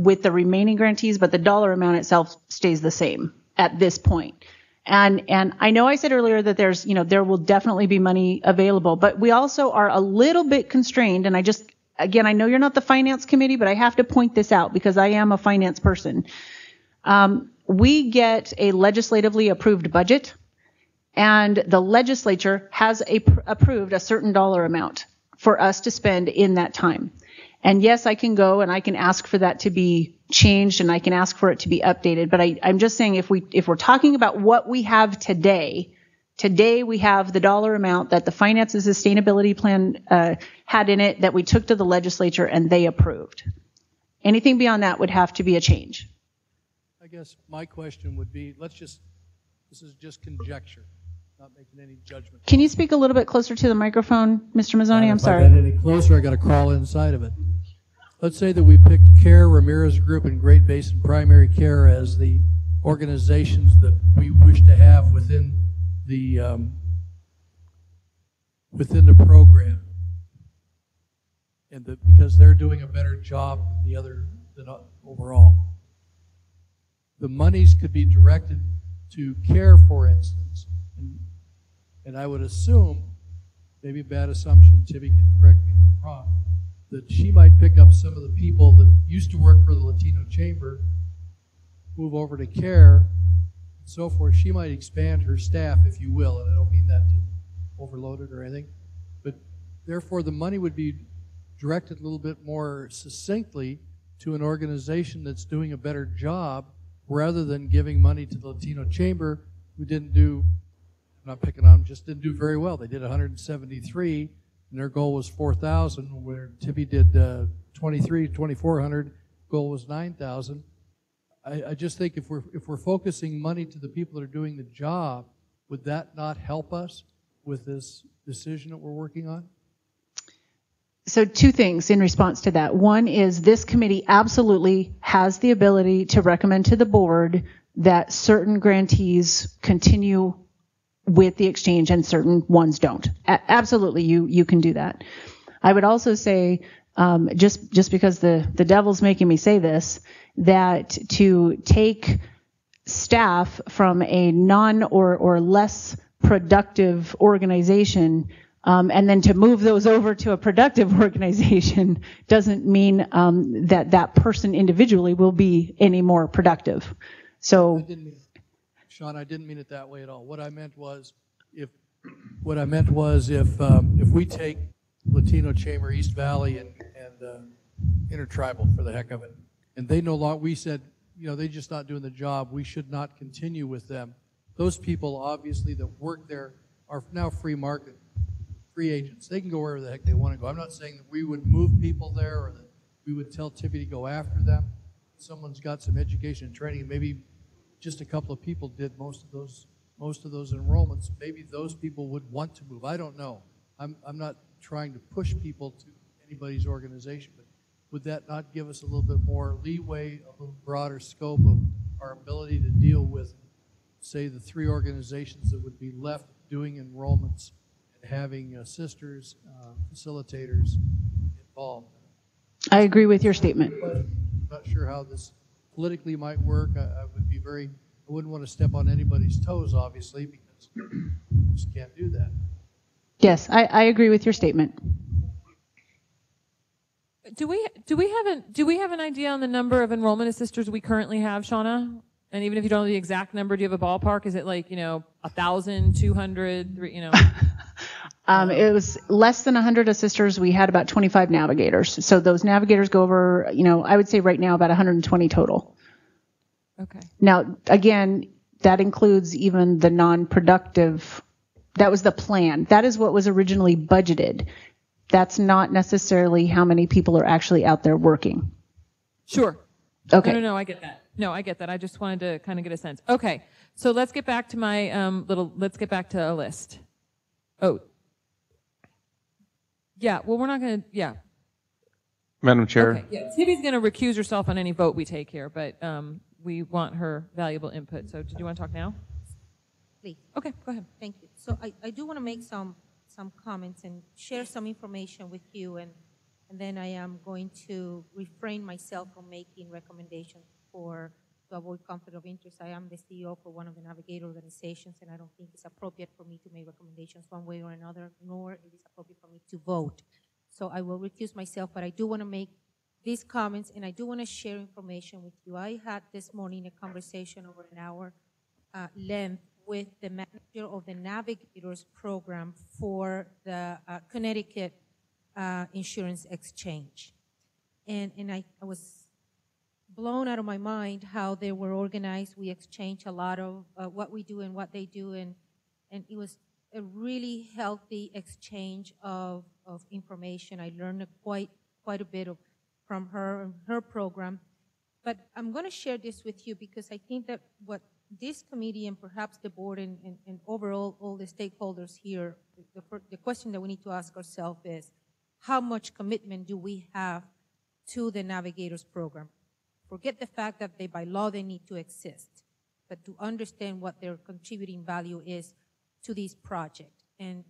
with the remaining grantees, but the dollar amount itself stays the same at this point. And I know I said earlier that there will definitely be money available, but we also are a little bit constrained, and again, I know you're not the finance committee, but I have to point this out because I am a finance person. We get a legislatively approved budget, and the legislature has approved a certain dollar amount for us to spend in that time. And yes, I can go and I can ask for that to be changed, and I can ask for it to be updated. But I'm just saying, if we're talking about what we have today we have the dollar amount that the Finance and Sustainability Plan had in it that we took to the legislature and they approved. Anything beyond that would have to be a change. I guess my question would be, this is just conjecture, not making any judgment. Can you speak a little bit closer to the microphone, Mr. Mazzoni? I'm sorry. If I get any closer, I got to crawl inside of it. Let's say that we picked Care, Ramirez Group, and Great Basin Primary Care as the organizations that we wish to have within the program, and because they're doing a better job than overall. The monies could be directed to Care, for instance, and I would assume, maybe a bad assumption, Tibby can correct me if I'm wrong, that she might pick up some of the people that used to work for the Latino Chamber, move over to CARE, and so forth. She might expand her staff, if you will, and I don't mean that to overload it or anything, but therefore the money would be directed a little bit more succinctly to an organization that's doing a better job, rather than giving money to the Latino Chamber, who didn't do, I'm not picking on them, just didn't do very well. They did 173, and their goal was 4,000, where Tippy did 2,400, goal was 9,000. I just think if we're focusing money to the people that are doing the job, would that not help us with this decision that we're working on? So two things in response to that. One is this committee absolutely has the ability to recommend to the board that certain grantees continue with the exchange and certain ones don't. Absolutely, you can do that. I would also say, just because the devil's making me say this, that to take staff from a non or less productive organization and then to move those over to a productive organization doesn't mean that person individually will be any more productive. So, Sean, I didn't mean it that way at all. What I meant was if we take Latino Chamber, East Valley, and Intertribal for the heck of it, and they no longer, we said, they're just not doing the job, we should not continue with them. Those people, obviously, that work there are now free market, free agents. They can go wherever the heck they want to go. I'm not saying that we would move people there or that we would tell Tippy to go after them. Someone's got some education and training, and maybe just a couple of people did most of those enrollments. Maybe those people would want to move. I don't know. I'm not trying to push people to anybody's organization, but would that not give us a little bit more leeway, a little broader scope of our ability to deal with, say, the three organizations that would be left doing enrollments and having sisters, facilitators involved? I agree with your statement. I'm not sure how this politically might work. I wouldn't want to step on anybody's toes, obviously, because you just can't do that. Yes, I agree with your statement. Do we have an idea on the number of enrollment assisters we currently have, Shauna? And even if you don't know the exact number, do you have a ballpark? Is it like 1,000, 200, It was less than 100 assisters. We had about 25 navigators. So those navigators go over, I would say right now about 120 total. Okay. Now, again, that includes even the non-productive. That was the plan. That is what was originally budgeted. That's not necessarily how many people are actually out there working. Sure. Okay. No, I get that. No, I get that. I just wanted to kind of get a sense. Okay. So let's get back to my let's get back to a list. Oh. Yeah, well, we're not going to, yeah. Madam Chair. Okay, yeah. Tiffy's going to recuse herself on any vote we take here, but we want her valuable input. So did you want to talk now? Please. Okay, go ahead. Thank you. So I do want to make some comments and share some information with you, and then I am going to refrain myself from making recommendations to avoid conflict of interest. I am the CEO for one of the Navigator organizations, and I don't think it's appropriate for me to make recommendations one way or another, nor it is appropriate for me to vote. So I will recuse myself, but I do want to make these comments, and I do want to share information with you. I had this morning a conversation over an hour length with the manager of the Navigators program for the Connecticut Insurance Exchange. And I was blown out of my mind how they were organized. We exchanged a lot of what we do and what they do, and it was a really healthy exchange of information. I learned quite a bit from her and her program. But I'm going to share this with you because I think that what this committee and perhaps the board and overall all the stakeholders here, the question that we need to ask ourselves is, how much commitment do we have to the Navigators program? Forget the fact that by law they need to exist, but to understand what their contributing value is to this project. And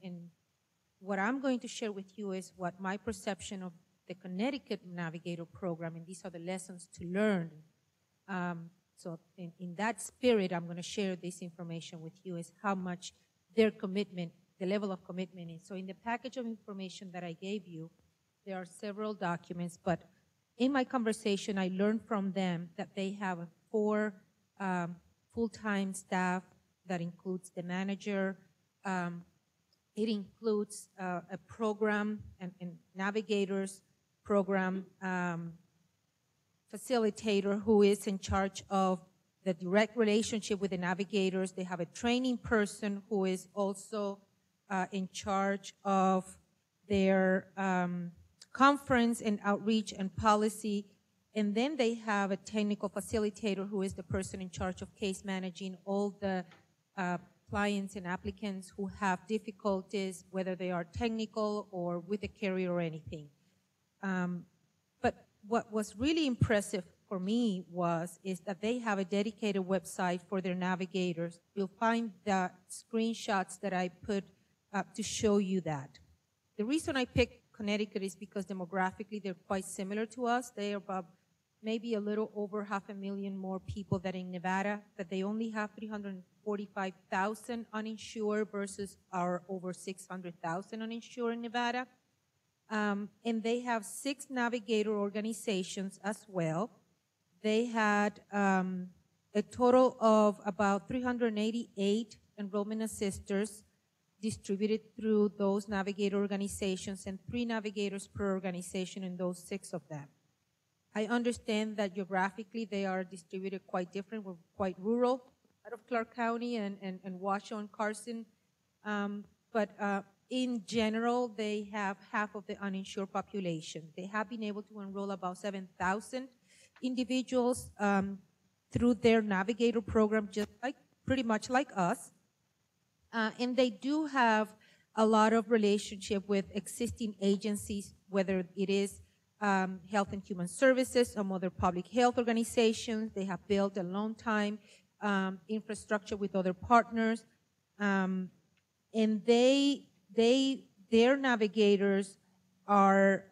what I'm going to share with you is what my perception of the Connecticut Navigator program, and these are the lessons to learn. So in that spirit, I'm going to share this information with you, is how much their commitment, the level of commitment is. So in the package of information that I gave you, there are several documents, but in my conversation, I learned from them that they have 4 full-time staff that includes the manager. It includes a program and navigators program facilitator who is in charge of the direct relationship with the navigators. They have a training person who is also in charge of their conference and outreach and policy. And then they have a technical facilitator who is the person in charge of case managing all the clients and applicants who have difficulties, whether they are technical or with the carrier or anything. But what was really impressive for me is that they have a dedicated website for their navigators. You'll find the screenshots that I put up to show you that. The reason I picked Connecticut is because demographically they're quite similar to us. They are about maybe a little over 500,000 more people than in Nevada, but they only have 345,000 uninsured versus our over 600,000 uninsured in Nevada. And they have 6 navigator organizations as well. They had a total of about 388 enrollment assisters distributed through those navigator organizations and 3 navigators per organization in those 6 of them. I understand that geographically they are distributed quite different. We're quite rural out of Clark County and Washoe and Carson. But in general, they have half of the uninsured population. They have been able to enroll about 7,000 individuals through their navigator program, just like pretty much like us. And they do have a lot of relationship with existing agencies, whether it is Health and Human Services, some other public health organizations. They have built a long time infrastructure with other partners. And their navigators are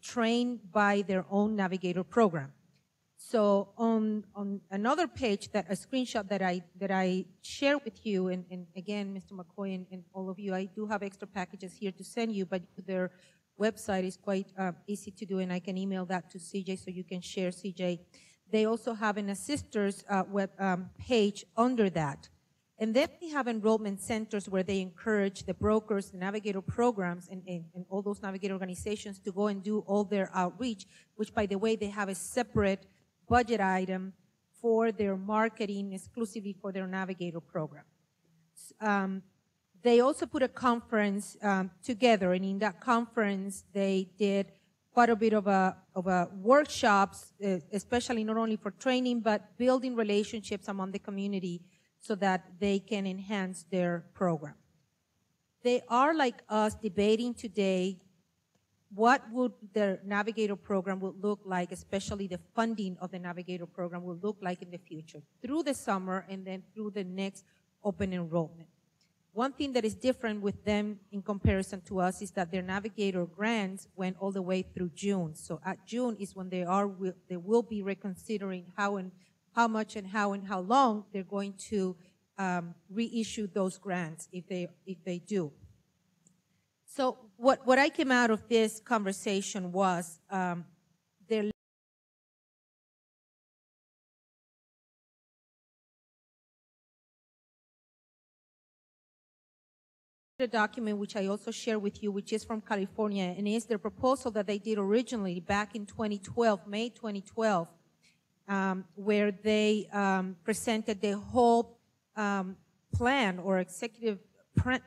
trained by their own navigator program. So on another page, a screenshot that I share with you, and again, Mr. McCoy and all of you, I do have extra packages here to send you, but their website is quite easy to do, and I can email that to CJ so you can share, CJ. They also have an assisters web page under that. And then they have enrollment centers where they encourage the brokers, the navigator programs, and all those navigator organizations to go and do all their outreach, which, by the way, they have a separate budget item for their marketing exclusively for their navigator program. They also put a conference together, and in that conference, they did quite a bit of workshops, especially not only for training, but building relationships among the community so that they can enhance their program. They are, like us, debating today what would the navigator program would look like, especially the funding of the navigator program will look like in the future, through the summer and then through the next open enrollment. One thing that is different with them in comparison to us is that their navigator grants went all the way through June. So at June is when they will be reconsidering how much and how long they're going to reissue those grants if they do. So what I came out of this conversation was their a document which I also share with you, which is from California, and is their proposal that they did originally back in 2012, May 2012, where they presented the whole plan or executive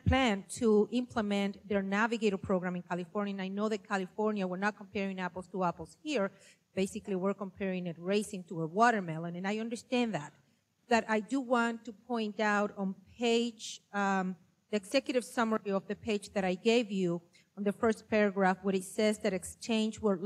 plan to implement their navigator program in California. And I know that California, we're not comparing apples to apples here. Basically, we're comparing a raisin to a watermelon, and I understand that. That I do want to point out on page, the executive summary of the page that I gave you, on the first paragraph, where it says that exchange will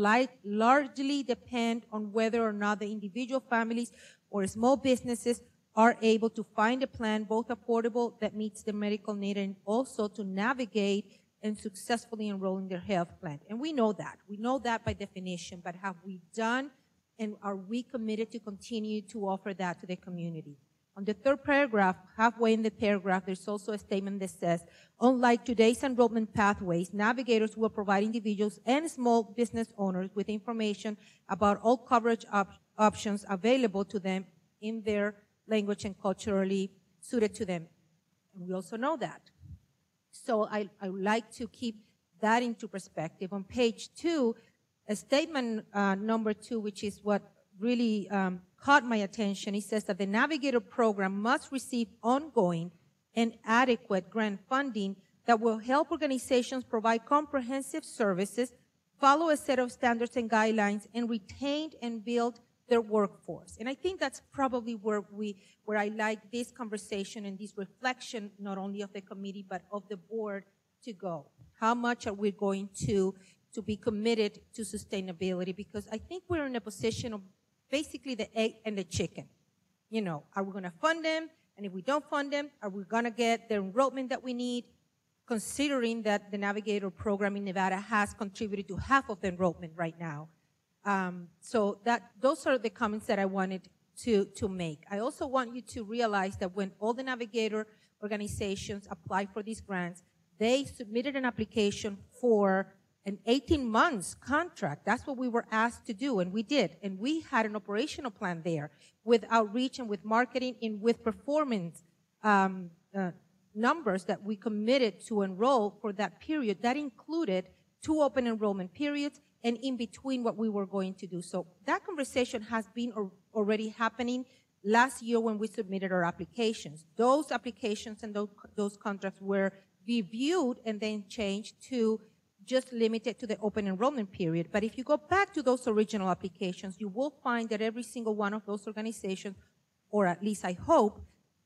largely depend on whether or not the individual families or small businesses are able to find a plan both affordable that meets the medical need and also to navigate and successfully enroll in their health plan. And we know that. We know that by definition, but have we done and are we committed to continue to offer that to the community? On the third paragraph, halfway in the paragraph, there's also a statement that says, unlike today's enrollment pathways, navigators will provide individuals and small business owners with information about all coverage options available to them in their language and culturally suited to them. And we also know that. So I would like to keep that into perspective. On page 2, a statement number 2, which is what really caught my attention, it says that the Navigator program must receive ongoing and adequate grant funding that will help organizations provide comprehensive services, follow a set of standards and guidelines, and retain and build their workforce. And I think that's probably where I like this conversation and this reflection, not only of the committee, but of the board to go. How much are we going to be committed to sustainability? Because I think we're in a position of basically the egg and the chicken. You know, are we going to fund them? And if we don't fund them, are we going to get the enrollment that we need? Considering that the Navigator program in Nevada has contributed to half of the enrollment right now. So those are the comments that I wanted to make. I also want you to realize that when all the Navigator organizations apply for these grants, they submitted an application for an 18 months contract. That's what we were asked to do, and we did. And we had an operational plan there with outreach and with marketing and with performance numbers that we committed to enroll for that period. That included 2 open enrollment periods and in between what we were going to do. So that conversation has been already happening last year when we submitted our applications. Those applications and those contracts were reviewed and then changed to just limited to the open enrollment period. But if you go back to those original applications, you will find that every single one of those organizations, or at least I hope,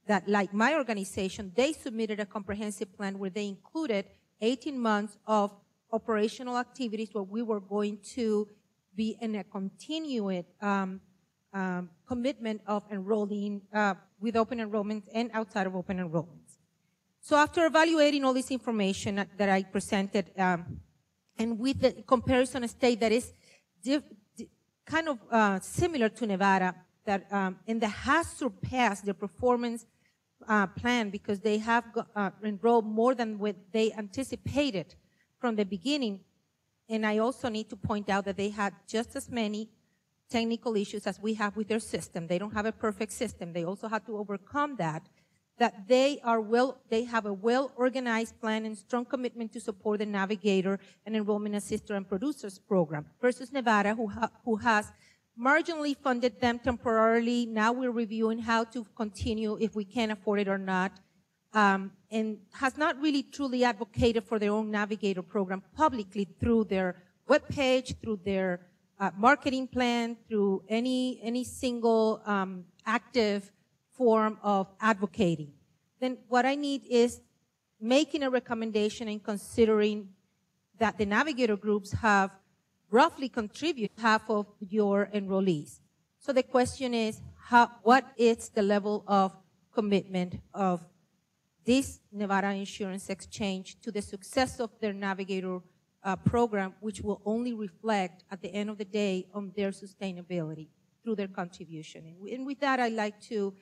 that like my organization, they submitted a comprehensive plan where they included 18 months of operational activities where we were going to be in a continued commitment of enrolling with open enrollment and outside of open enrollments. So after evaluating all this information that I presented, and with the comparison state that is kind of similar to Nevada, that and that has surpassed the performance plan because they have enrolled more than what they anticipated from the beginning. And I also need to point out that they had just as many technical issues as we have with their system. They don't have a perfect system. They also had to overcome that they have a well-organized plan and strong commitment to support the Navigator and Enrollment Assister and Producers program versus Nevada, who has marginally funded them temporarily. Now we're reviewing how to continue if we can afford it or not, and has not really truly advocated for their own Navigator program publicly through their webpage, through their marketing plan, through any single active form of advocating. Then what I need is making a recommendation and considering that the Navigator groups have roughly contributed half of your enrollees. So the question is, what is the level of commitment of this Nevada Insurance Exchange to the success of their Navigator program, which will only reflect at the end of the day on their sustainability through their contribution. And with that, I'd like to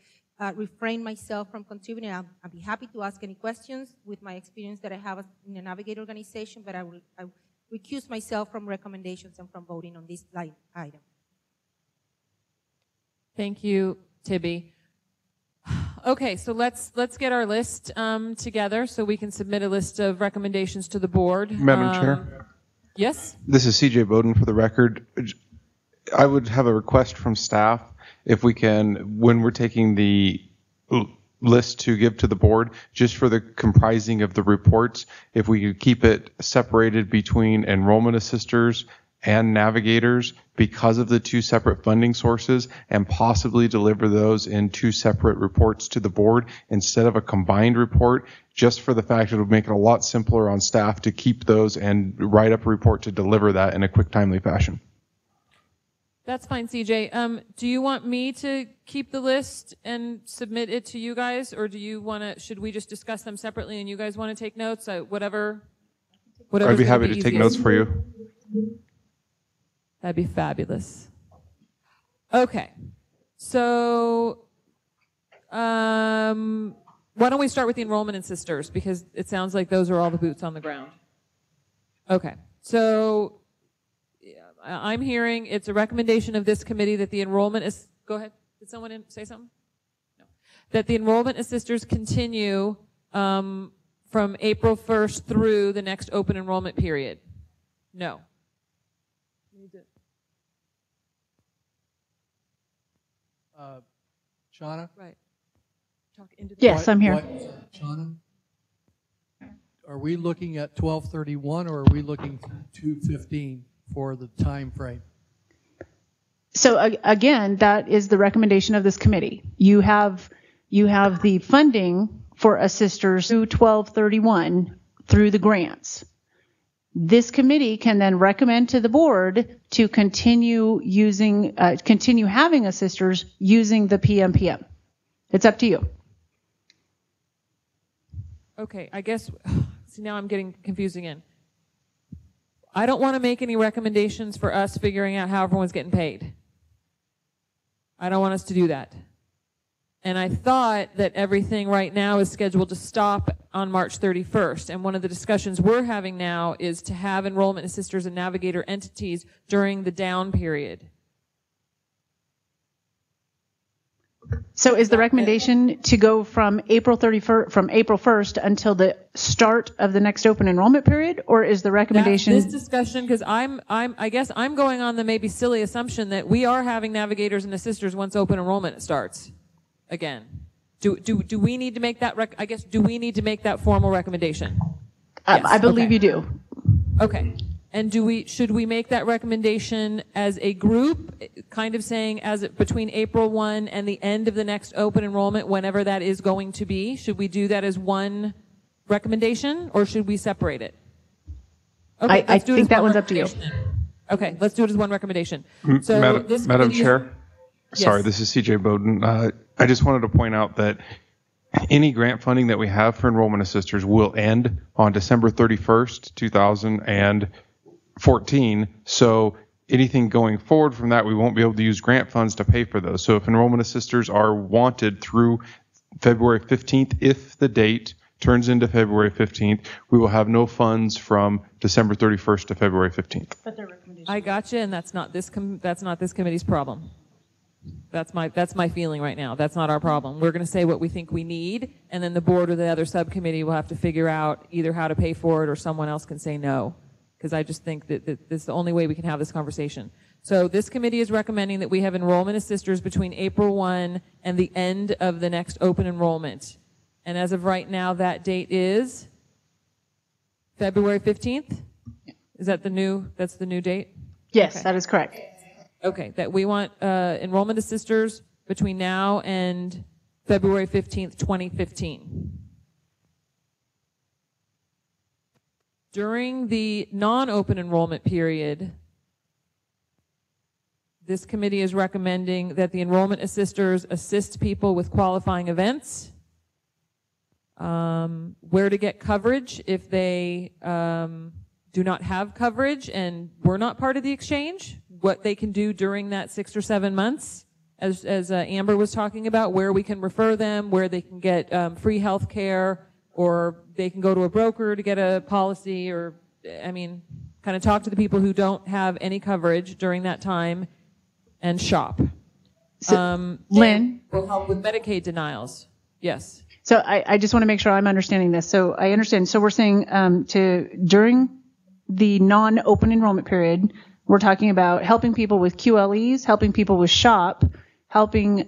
refrain myself from contributing. I'll be happy to ask any questions with my experience that I have in the Navigator organization, but I recuse myself from recommendations and from voting on this line item. Thank you, Tibby. Okay, so let's get our list together so we can submit a list of recommendations to the board. Madam Chair? Yes? This is CJ Bowden for the record. I would have a request from staff if we can, when we're taking the list to give to the board, just for the comprising of the reports, if we could keep it separated between enrollment assisters and navigators because of the 2 separate funding sources, and possibly deliver those in 2 separate reports to the board instead of a combined report, just for the fact it would make it a lot simpler on staff to keep those and write up a report to deliver that in a quick, timely fashion. That's fine, CJ. Do you want me to keep the list and submit it to you guys, or do you want to? Should we just discuss them separately, and you guys want to take notes? Whatever. I'd be happy to take notes for you. That'd be fabulous. Okay, so Why don't we start with the enrollment in sisters, because it sounds like those are all the boots on the ground. Okay, so I'm hearing it's a recommendation of this committee that the enrollment is, go ahead, did someone say something? No. That the enrollment in sisters continue from April 1st through the next open enrollment period. No. Shauna? Right. Talk into the Yes, I'm here. Shauna? Are we looking at 12/31 or are we looking to 2/15 for the time frame? So again, that is the recommendation of this committee. You have the funding for assisters through 12/31 through the grants. This committee can then recommend to the board to continue having assisters using the PMPM. It's up to you. Okay, I guess, see, now I'm getting confused again. I don't want to make any recommendations for us figuring out how everyone's getting paid. I don't want us to do that. And I thought that everything right now is scheduled to stop on March 31st. And one of the discussions we're having now is to have enrollment assisters and navigator entities during the down period. So is the recommendation to go from April 1st until the start of the next open enrollment period, or is the recommendation this discussion? Because I guess I'm going on the maybe silly assumption that we are having navigators and assisters once open enrollment starts again. Do we need to make that do we need to make that formal recommendation? Yes. I believe you do. Okay. And should we make that recommendation as a group, kind of saying between April 1 and the end of the next open enrollment, whenever that is going to be? Should we do that as one recommendation, or should we separate it? Okay, I think that one's up to you. Okay, let's do it as one recommendation. So Madam Chair, sorry, Yes. this is CJ Bowden. I just wanted to point out that any grant funding that we have for enrollment assisters will end on December 31st, 2014. So anything going forward from that, we won't be able to use grant funds to pay for those. So if enrollment assisters are wanted through February 15th, if the date turns into February 15th, we will have no funds from December 31st to February 15th. I gotcha, and that's not this committee's problem. That's my feeling right now. That's not our problem. We're going to say what we think we need, and then the board or the other subcommittee will have to figure out either how to pay for it or someone else can say no. Because I just think that this is the only way we can have this conversation. So this committee is recommending that we have enrollment assisters between April 1 and the end of the next open enrollment. And as of right now, that date is February 15th? Is that that's the new date? Yes, Okay. that is correct. Okay, that we want enrollment assisters between now and February 15th, 2015. During the non-open enrollment period, this committee is recommending that the enrollment assisters assist people with qualifying events, where to get coverage if they do not have coverage and were not part of the exchange, what they can do during that 6 or 7 months, as Amber was talking about, where we can refer them, where they can get free health care, or they can go to a broker to get a policy, or, kind of talk to the people who don't have any coverage during that time and shop. So, Lynn? Will help with Medicaid denials. Yes. So I just want to make sure I'm understanding this. So I understand. So we're saying during the non-open enrollment period, we're talking about helping people with QLEs, helping people with SHOP, helping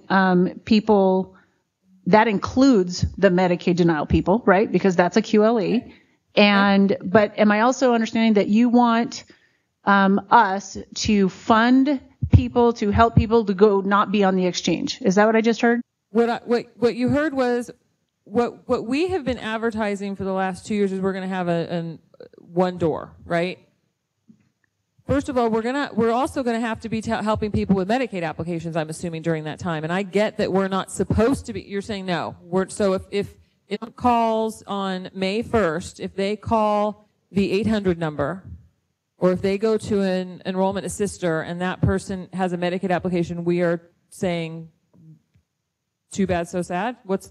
people. That includes the Medicaid denial people, right? Because that's a QLE. But am I also understanding that you want us to fund people, to help people to go not be on the exchange? Is that what I just heard? What you heard was what we have been advertising for the last 2 years is we're going to have a one door, right? First of all, we're also going to have to be helping people with Medicaid applications, I'm assuming, during that time. And I get that we're not supposed to be. You're saying no. So if calls on May 1st, if they call the 800 number, or if they go to an enrollment assister and that person has a Medicaid application, we are saying too bad, so sad? What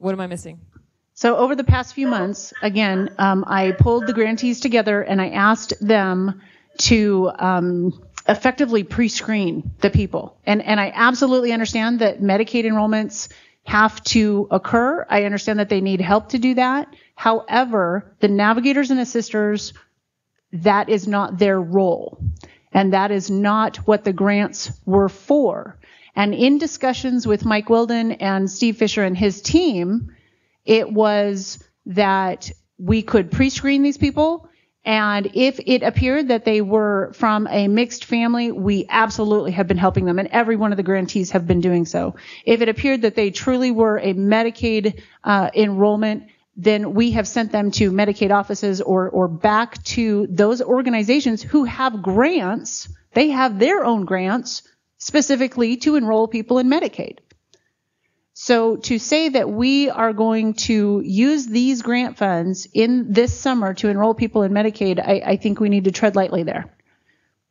am I missing? So over the past few months, again, I pulled the grantees together and I asked them to effectively pre-screen the people. And I absolutely understand that Medicaid enrollments have to occur. I understand that they need help to do that. However, the navigators and assisters, that is not their role. And that is not what the grants were for. And in discussions with Mike Wilden and Steve Fisher and his team, it was that we could pre-screen these people. And if it appeared that they were from a mixed family, we absolutely have been helping them. And every one of the grantees have been doing so. If it appeared that they truly were a Medicaid enrollment, then we have sent them to Medicaid offices or back to those organizations who have grants. They have their own grants specifically to enroll people in Medicaid. So to say that we are going to use these grant funds in this summer to enroll people in Medicaid, I think we need to tread lightly there.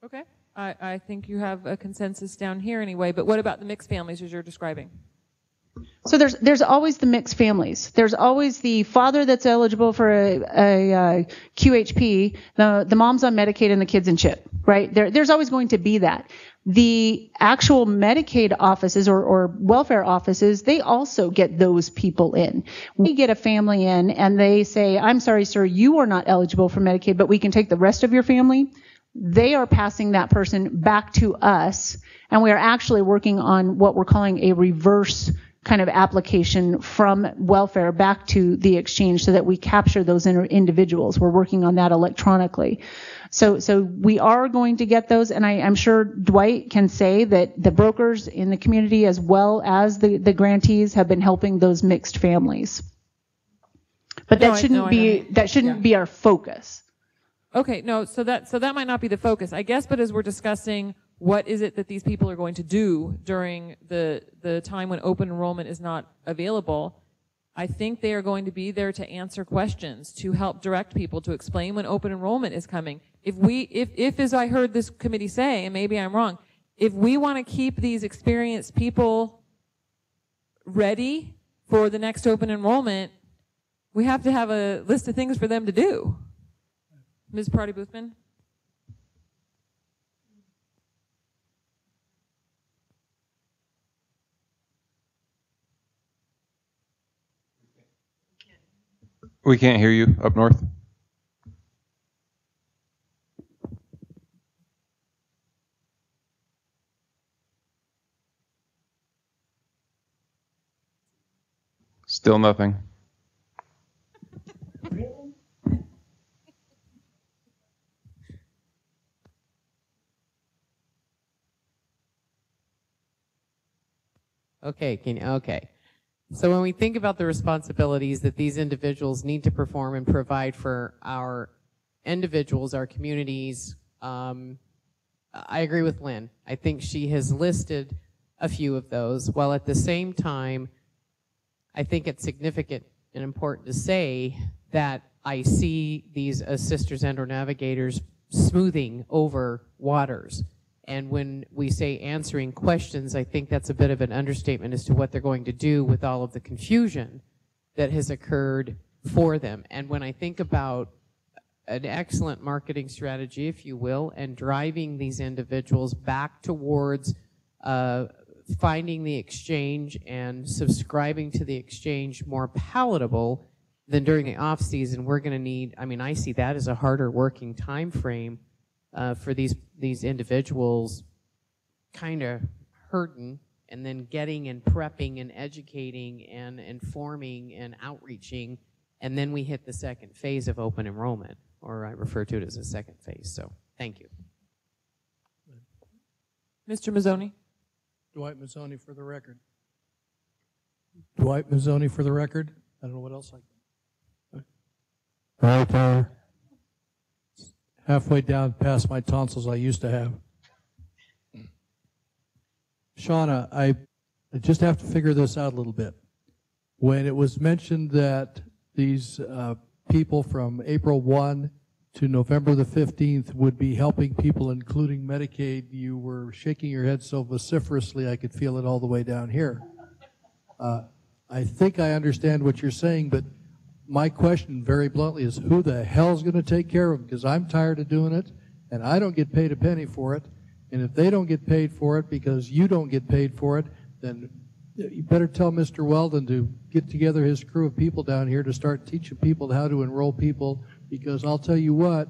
Okay. I think you have a consensus down here anyway, but what about the mixed families as you're describing? So there's always the mixed families. There's always the father that's eligible for a QHP, the mom's on Medicaid and the kid's in CHIP, right? There's always going to be that. The actual Medicaid offices or welfare offices, they also get those people in. We get a family in and they say, I'm sorry, sir, you are not eligible for Medicaid, but we can take the rest of your family. They are passing that person back to us, and we are actually working on what we're calling a reverse kind of application from welfare back to the exchange so that we capture those individuals. We're working on that electronically. So we are going to get those, and I'm sure Dwight can say that the brokers in the community as well as the grantees have been helping those mixed families. But that shouldn't be our focus. Okay, no, so that might not be the focus, I guess, but as we're discussing what is it that these people are going to do during the time when open enrollment is not available, I think they are going to be there to answer questions, to help direct people, to explain when open enrollment is coming. If as I heard this committee say, and maybe I'm wrong, if we want to keep these experienced people ready for the next open enrollment, we have to have a list of things for them to do. Ms. Prouty-Boothman? We can't hear you up north. Still nothing. Okay. So when we think about the responsibilities that these individuals need to perform and provide for our individuals, our communities, I agree with Lynn. I think she has listed a few of those, while at the same time, I think it's significant and important to say that I see these assisters and or navigators smoothing over waters. And when we say answering questions, I think that's a bit of an understatement as to what they're going to do with all of the confusion that has occurred for them. And when I think about an excellent marketing strategy, if you will, and driving these individuals back towards finding the exchange and subscribing to the exchange more palatable than during the off season, we're going to need, I see that as a harder working time frame for these individuals kind of hurting and then getting and prepping and educating and informing and outreaching, and then we hit the second phase of open enrollment, or I refer to it as a second phase. So thank you. Mr. Mazzoni? Dwight Mazzoni for the record. Dwight Mazzoni for the record. I don't know what else I can. Right, halfway down past my tonsils I used to have. Shauna, I just have to figure this out a little bit. When it was mentioned that these people from April 1 to November the 15th would be helping people, including Medicaid, you were shaking your head so vociferously I could feel it all the way down here. I think I understand what you're saying, but my question very bluntly is who the hell's going to take care of them? Because I'm tired of doing it, and I don't get paid a penny for it. And if they don't get paid for it because you don't get paid for it, then you better tell Mr. Weldon to get together his crew of people down here to start teaching people how to enroll people, because I'll tell you what,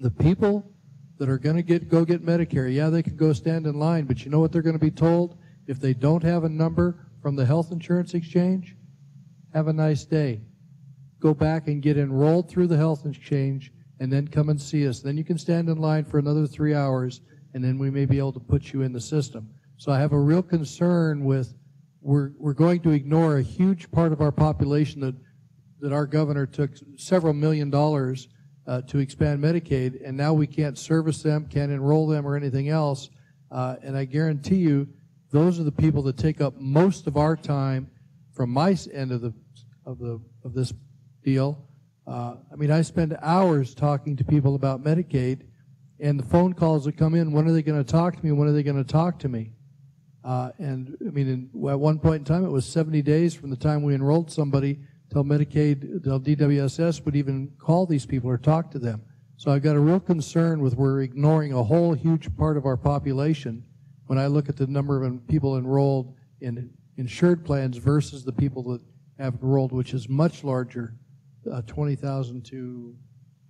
the people that are going to go get Medicare, yeah, they can go stand in line, but you know what they're going to be told? If they don't have a number from the health insurance exchange, have a nice day. Go back and get enrolled through the health exchange and then come and see us. Then you can stand in line for another 3 hours, and then we may be able to put you in the system. So I have a real concern with we're going to ignore a huge part of our population that our governor took several $1 million to expand Medicaid, and now we can't service them, can't enroll them or anything else. And I guarantee you, those are the people that take up most of our time from my end of this deal. I mean, I spend hours talking to people about Medicaid, and the phone calls that come in, when are they going to talk to me? When are they going to talk to me? And I mean, at one point in time, it was 70 days from the time we enrolled somebody till Medicaid, till DWSS would even call these people or talk to them. So I've got a real concern with we're ignoring a whole huge part of our population when I look at the number of people enrolled in insured plans versus the people that have enrolled, which is much larger, 20,000 to,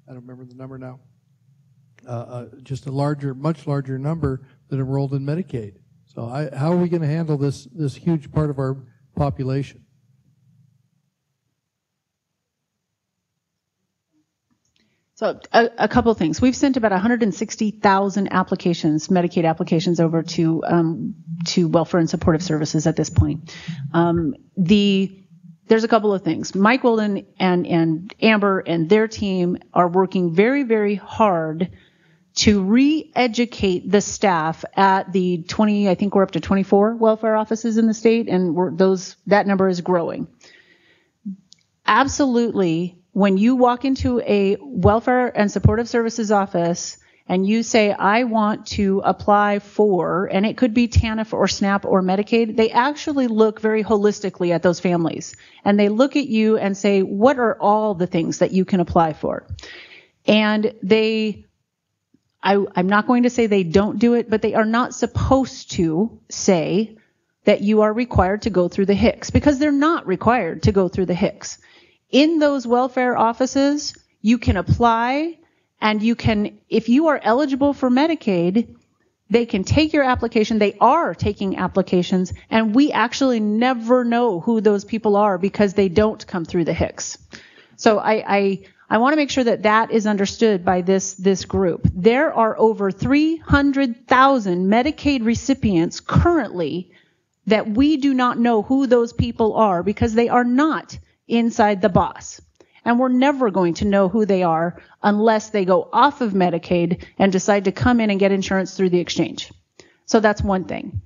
I don't remember the number now, just a much larger number that enrolled in Medicaid. So how are we going to handle this huge part of our population? So a couple of things. We've sent about 160,000 applications, Medicaid applications, over to Welfare and Supportive Services at this point. There's a couple of things. Mike Weldon and Amber and their team are working very, very hard to re-educate the staff at the 20, I think we're up to 24 welfare offices in the state, and that number is growing. Absolutely, when you walk into a Welfare and Supportive Services office and you say, I want to apply for, and it could be TANF or SNAP or Medicaid, they actually look very holistically at those families. And they look at you and say, what are all the things that you can apply for? And I'm not going to say they don't do it, but they are not supposed to say that you are required to go through the HICS, because they're not required to go through the HICS. In those welfare offices, you can apply, and you can, if you are eligible for Medicaid, they can take your application. They are taking applications, and we actually never know who those people are because they don't come through the HICS. So I want to make sure that is understood by this group. There are over 300,000 Medicaid recipients currently that we do not know who those people are because they are not inside the BOSS. And we're never going to know who they are unless they go off of Medicaid and decide to come in and get insurance through the exchange. So that's one thing.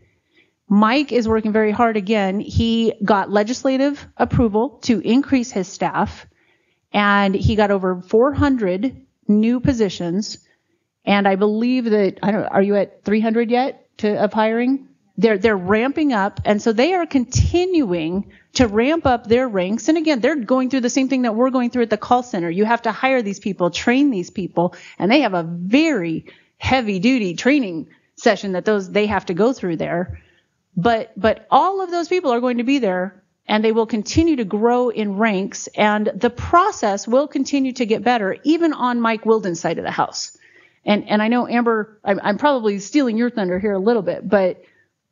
Mike is working very hard again. He got legislative approval to increase his staff, and he got over 400 new positions. And I believe that, are you at 300 yet of hiring? They're ramping up, and so they are continuing to ramp up their ranks. And again, they're going through the same thing that we're going through at the call center. You have to hire these people, train these people, and they have a very heavy-duty training session that they have to go through there. But all of those people are going to be there, and they will continue to grow in ranks, and the process will continue to get better, even on Mike Weldon's side of the house. And I know, Amber, I'm probably stealing your thunder here a little bit, but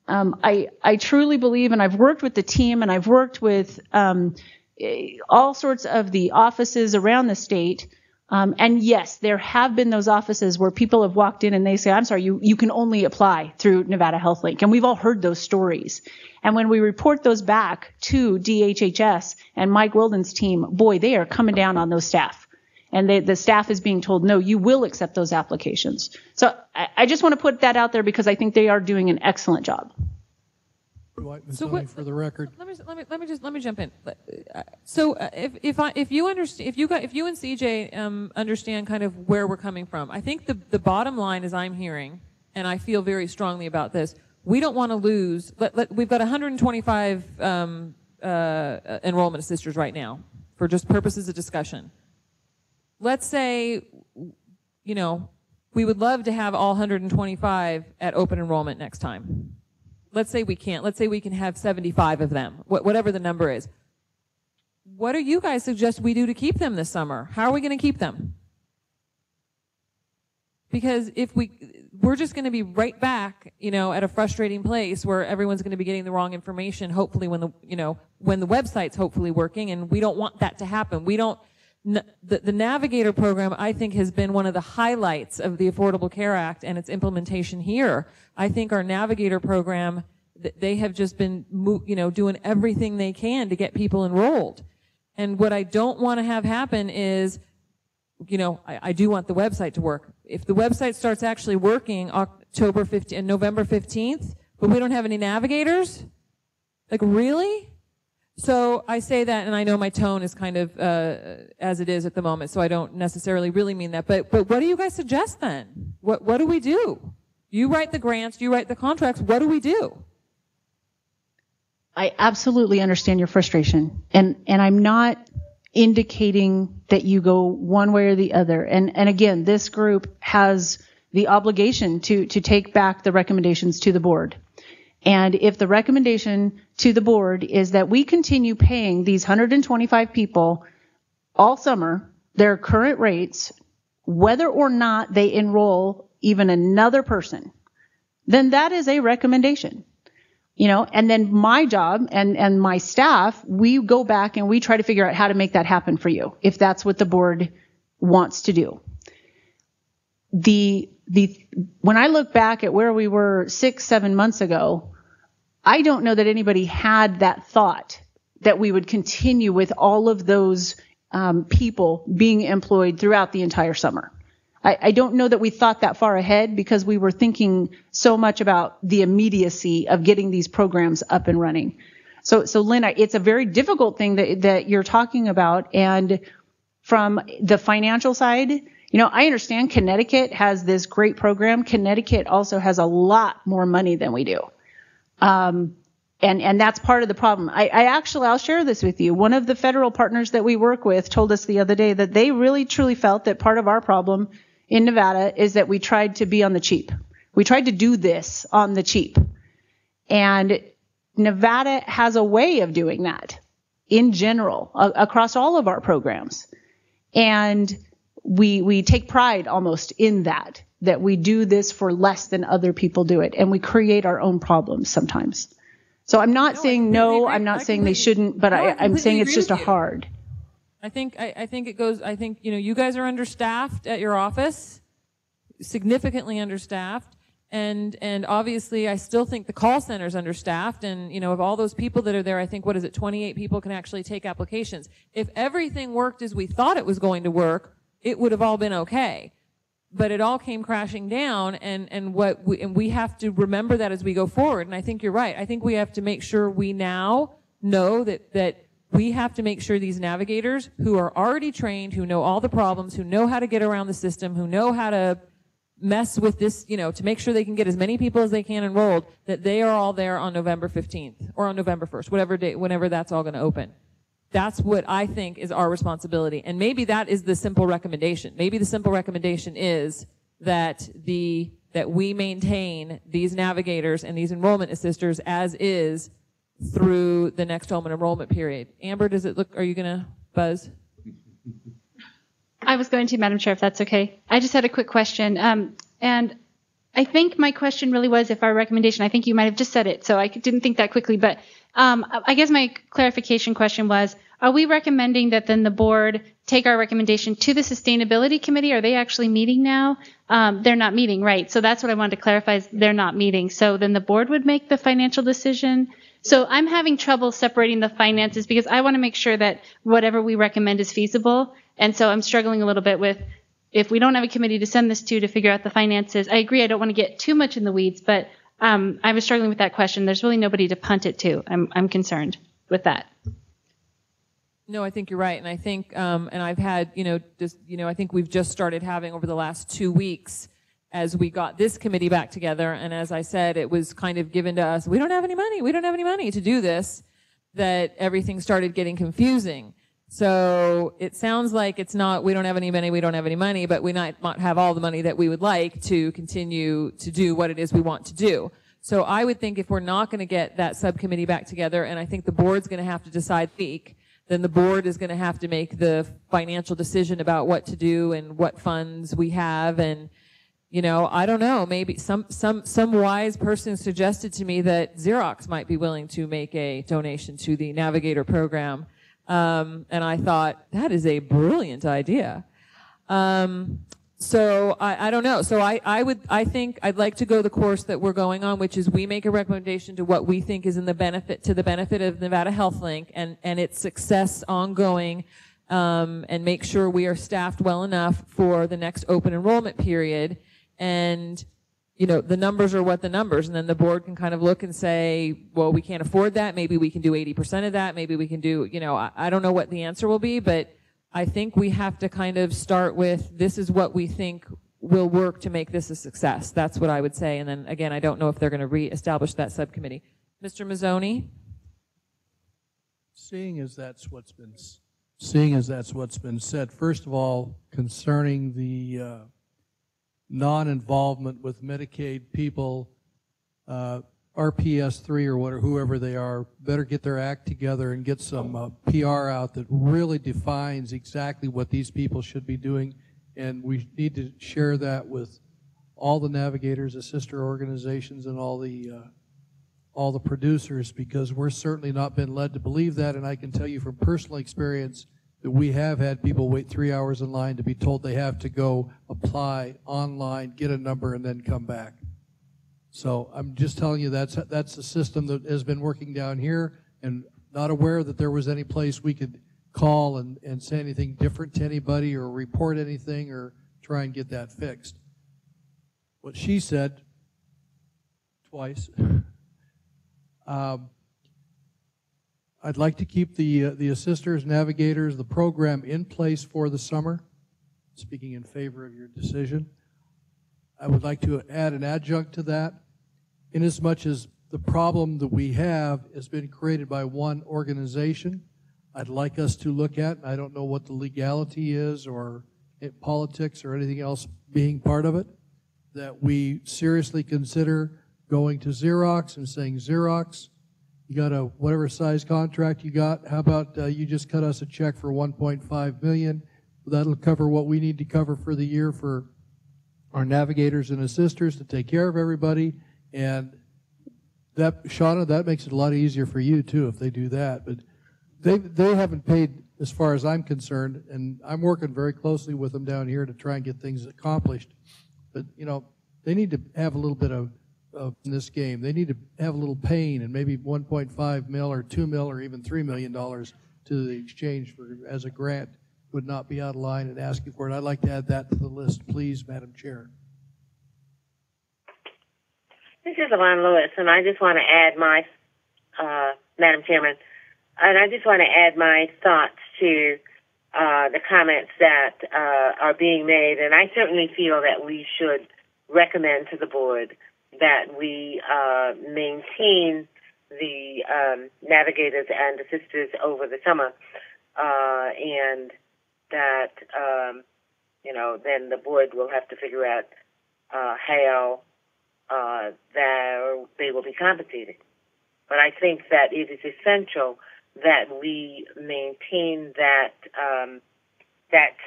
I truly believe, and I've worked with the team, and I've worked with all sorts of the offices around the state. And yes, there have been those offices where people have walked in and they say, I'm sorry, you can only apply through Nevada Health Link. And we've all heard those stories. And when we report those back to DHHS and Mike Weldon's team, boy, they are coming down on those staff. And the staff is being told, no, you will accept those applications. So I just want to put that out there because I think they are doing an excellent job. So for the record, let me jump in. So if you and CJ understand kind of where we're coming from, I think the bottom line is I'm hearing, and I feel very strongly about this. we don't want to lose. We've got 125 enrollment assisters right now for just purposes of discussion. Let's say, you know, we would love to have all 125 at open enrollment next time. Let's say we can't. Let's say we can have 75 of them, whatever the number is. What do you guys suggest we do to keep them this summer? How are we going to keep them? Because if we're just going to be right back, you know, at a frustrating place where everyone's going to be getting the wrong information, hopefully when the website's hopefully working, and we don't want that to happen. The Navigator program, I think, has been one of the highlights of the Affordable Care Act and its implementation here. I think our Navigator program, they have just been, you know, doing everything they can to get people enrolled. And what I don't want to have happen is, you know, I do want the website to work. If the website starts actually working October 15th and November 15th, but we don't have any navigators, like really? So I say that, and I know my tone is kind of as it is at the moment, so I don't necessarily really mean that. But what do you guys suggest then? What do we do? You write the grants, you write the contracts. What do we do? I absolutely understand your frustration, and I'm not indicating that you go one way or the other. And again, this group has the obligation to take back the recommendations to the board. And if the recommendation to the board is that we continue paying these 125 people all summer their current rates, whether or not they enroll even another person, then that is a recommendation. You know, and then my job and my staff, we go back and we try to figure out how to make that happen for you, if that's what the board wants to do. When I look back at where we were 6-7 months ago, I don't know that anybody had that thought that we would continue with all of those people being employed throughout the entire summer. I don't know that we thought that far ahead because we were thinking so much about the immediacy of getting these programs up and running. So Lynn, it's a very difficult thing that you're talking about. And from the financial side, you know, I understand Connecticut has this great program. Connecticut also has a lot more money than we do. And that's part of the problem. I'll share this with you. One of the federal partners that we work with told us the other day that they really truly felt that part of our problem in Nevada is that we tried to be on the cheap. We tried to do this on the cheap. And Nevada has a way of doing that in general across all of our programs. And we take pride almost in that we do this for less than other people do it. And we create our own problems sometimes. So I'm not saying no, I'm not saying they shouldn't, but I'm saying it's just a hard. I think it goes, I think, you know, you guys are understaffed at your office, significantly understaffed. And obviously I still think the call center's understaffed. And, you know, of all those people that are there, I think, 28 people can actually take applications. If everything worked as we thought it was going to work, it would have all been okay. But it all came crashing down, and we have to remember that as we go forward. And I think you're right. I think we have to make sure we now know that we have to make sure these navigators who are already trained, who know all the problems, who know how to get around the system, who know how to mess with this, you know, to make sure they can get as many people as they can enrolled, that they are all there on November 15th or on November 1st, whatever day, whenever that's all going to open. That's what I think is our responsibility. And maybe that is the simple recommendation. Maybe the simple recommendation is that we maintain these navigators and these enrollment assisters as is through the next open enrollment period. Amber, are you going to buzz? I was going to, Madam Chair, if that's okay. I just had a quick question. And I think my question really was if our recommendation, I think you might have just said it, so I didn't think that quickly, but I guess my clarification question was, are we recommending that then the board take our recommendation to the Sustainability Committee? Are they actually meeting now? They're not meeting, right? So that's what I wanted to clarify, is they're not meeting. So then the board would make the financial decision. So I'm having trouble separating the finances because I want to make sure that whatever we recommend is feasible. And so I'm struggling a little bit with, if we don't have a committee to send this to figure out the finances. I agree, I don't want to get too much in the weeds, but I was struggling with that question. There's really nobody to punt it to. I'm concerned with that. No, I think you're right. And I think, and I've had, I think we've just started having over the last 2 weeks as we got this committee back together, and as I said, it was kind of given to us, we don't have any money to do this, that everything started getting confusing. So it sounds like it's not, we don't have any money, but we might not have all the money that we would like to continue to do what it is we want to do. So I would think if we're not going to get that subcommittee back together, and I think the board's going to have to decide then the board is going to have to make the financial decision about what to do and what funds we have. And, you know, I don't know, maybe some wise person suggested to me that Xerox might be willing to make a donation to the Navigator program. And I thought, that is a brilliant idea. So I don't know. So I think I'd like to go the course that we're going on, which is we make a recommendation to what we think is to the benefit of Nevada HealthLink and its success ongoing, and make sure we are staffed well enough for the next open enrollment period. And, you know, the numbers are what the numbers, and then the board can kind of look and say, well, we can't afford that. Maybe we can do 80% of that. Maybe we can do, you know, I don't know what the answer will be, but I think we have to kind of start with, this is what we think will work to make this a success. That's what I would say. And then again, I don't know if they're going to reestablish that subcommittee. Mr. Mazzoni? Seeing as that's what's been said, first of all, concerning the non-involvement with Medicaid people, RPS3 or whatever, whoever they are, better get their act together and get some PR out that really defines exactly what these people should be doing. And we need to share that with all the navigators, the sister organizations, and all the producers, because we're certainly not been led to believe that. And I can tell you from personal experience that we have had people wait 3 hours in line to be told they have to go apply online, get a number, and then come back. So I'm just telling you that's a system that has been working down here, and not aware that there was any place we could call and say anything different to anybody or report anything or try and get that fixed. What she said twice, I'd like to keep the assisters, navigators, the program in place for the summer, speaking in favor of your decision. I would like to add an adjunct to that, inasmuch as the problem that we have has been created by one organization. I'd like us to look at, and I don't know what the legality is or politics or anything else being part of it, that we seriously consider going to Xerox and saying, Xerox, you got a whatever size contract you got, how about you just cut us a check for $1.5 million? That'll cover what we need to cover for the year for our navigators and assisters to take care of everybody. And that, Shauna, that makes it a lot easier for you too if they do that. But they haven't paid as far as I'm concerned, and I'm working very closely with them down here to try and get things accomplished. But you know, they need to have a little bit of in this game. They need to have a little pain, and maybe 1.5 mil or 2 mil or even $3 million to the exchange for as a grant would not be out of line in asking for it. I'd like to add that to the list, please, Madam Chair. This is Yvonne Lewis, and I just want to add my, Madam Chairman, and I just want to add my thoughts to the comments that are being made, and I certainly feel that we should recommend to the board that we maintain the navigators and assisters over the summer, and that, you know, then the board will have to figure out how they will be compensated. But I think that it is essential that we maintain that that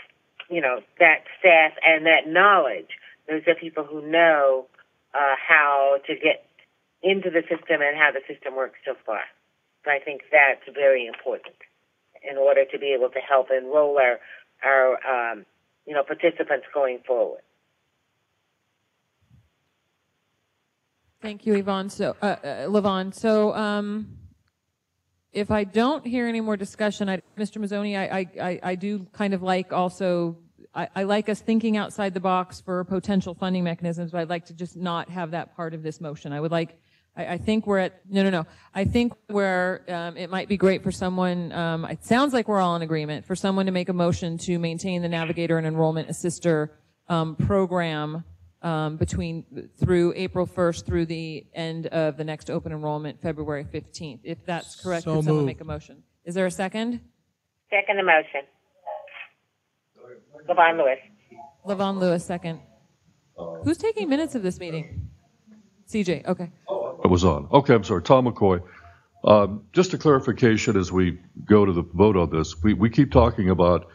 staff and that knowledge. Those are people who know how to get into the system and how the system works so far. So I think that's very important in order to be able to help enroll our participants going forward. Thank you, Yvonne. So, Levon. So, if I don't hear any more discussion, Mr. Mazzoni, I do kind of like also, I like us thinking outside the box for potential funding mechanisms, but I'd like to just not have that part of this motion. I would like, I think we're at, no. I think where it might be great for someone, it sounds like we're all in agreement, for someone to make a motion to maintain the Navigator and Enrollment Assister program through April 1st through the end of the next open enrollment, February 15th. If that's correct, So could someone moved. make a motion? Is there a second? Second the motion. Levon Lewis. Levon Lewis, second. Who's taking minutes of this meeting? CJ, okay. It was on. Okay, I'm sorry. Tom McCoy. Just a clarification as we go to the vote on this. We keep talking about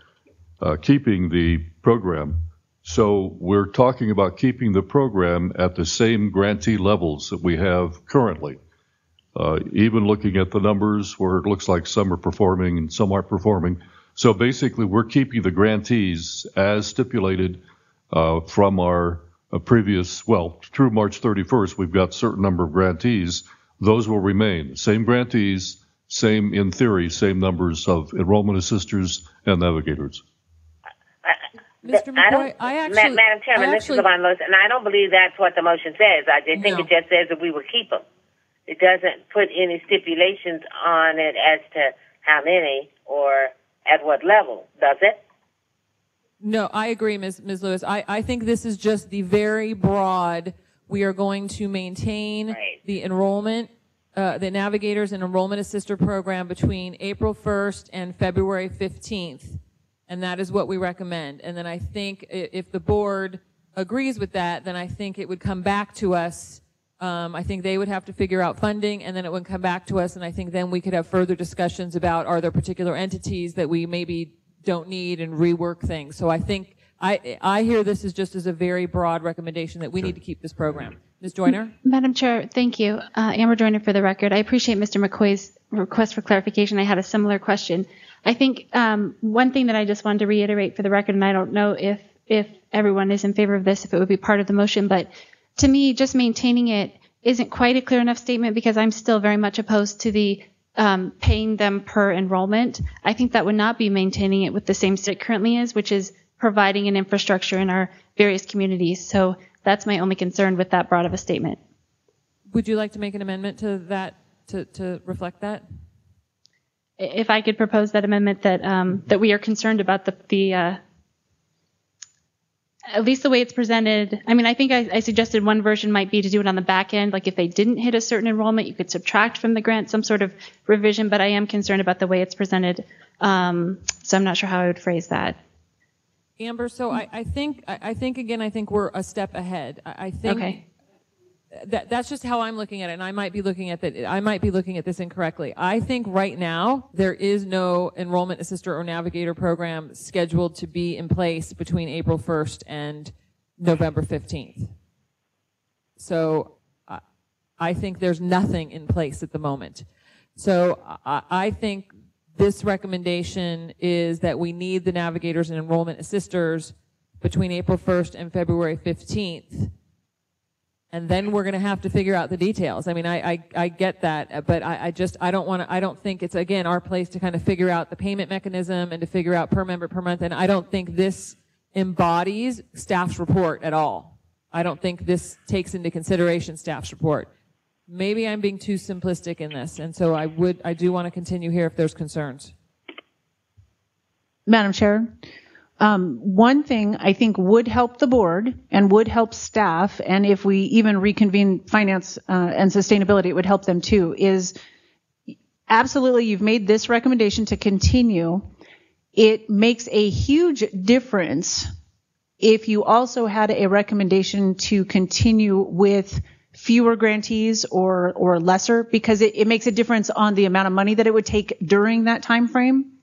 keeping the program. So we're talking about keeping the program at the same grantee levels that we have currently. Even looking at the numbers where it looks like some are performing and some aren't performing. So basically, we're keeping the grantees as stipulated from our previous, well, through March 31st, we've got a certain number of grantees. Those will remain. Same grantees, same, in theory, same numbers of enrollment assisters and navigators. Mr. McCoy, Madam Chairman, this is Levon Lewis, and I don't believe that's what the motion says. I think it just says that we will keep them. It doesn't put any stipulations on it as to how many or at what level, does it? No, I agree, Ms. Lewis. I think this is just the very broad, we are going to maintain the enrollment, the Navigators and Enrollment Assister program between April 1st and February 15th. And that is what we recommend. And then I think if the board agrees with that, then I think it would come back to us. I think they would have to figure out funding, and then it would come back to us, and I think then we could have further discussions about are there particular entities that we maybe don't need and rework things. So I think I hear this as just as a very broad recommendation that we need to keep this program. Ms. Joyner? Madam Chair, thank you. Amber Joyner for the record. I appreciate Mr. McCoy's request for clarification. I had a similar question. I think one thing that I just wanted to reiterate for the record, and I don't know if everyone is in favor of this, if it would be part of the motion, but to me, just maintaining it isn't quite a clear enough statement because I'm still very much opposed to the paying them per enrollment. I think that would not be maintaining it with the same state it currently is, which is providing an infrastructure in our various communities. So that's my only concern with that broad of a statement. Would you like to make an amendment to that to reflect that? If I could propose that amendment that we are concerned about the at least the way it's presented. I mean, I think I suggested one version might be to do it on the back end. Like if they didn't hit a certain enrollment, you could subtract from the grant some sort of revision, but I am concerned about the way it's presented. So I'm not sure how I would phrase that. Amber, so I think we're a step ahead. I think okay. That's just how I'm looking at it, and I might be looking at this incorrectly. I think right now there is no enrollment assister or navigator program scheduled to be in place between April 1st and November 15th. So I think there's nothing in place at the moment. So I think this recommendation is that we need the navigators and enrollment assisters between April 1st and February 15th. And then we're going to have to figure out the details. I mean, I get that, but I don't think it's, again, our place to kind of figure out the payment mechanism and to figure out per member per month. And I don't think this embodies staff's report at all. I don't think this takes into consideration staff's report. Maybe I'm being too simplistic in this. And so I do want to continue here if there's concerns. Madam Chair, one thing I think would help the board and would help staff, and if we even reconvene finance and sustainability, it would help them too, is absolutely you've made this recommendation to continue. It makes a huge difference if you also had a recommendation to continue with fewer grantees or lesser, because it makes a difference on the amount of money that it would take during that time frame.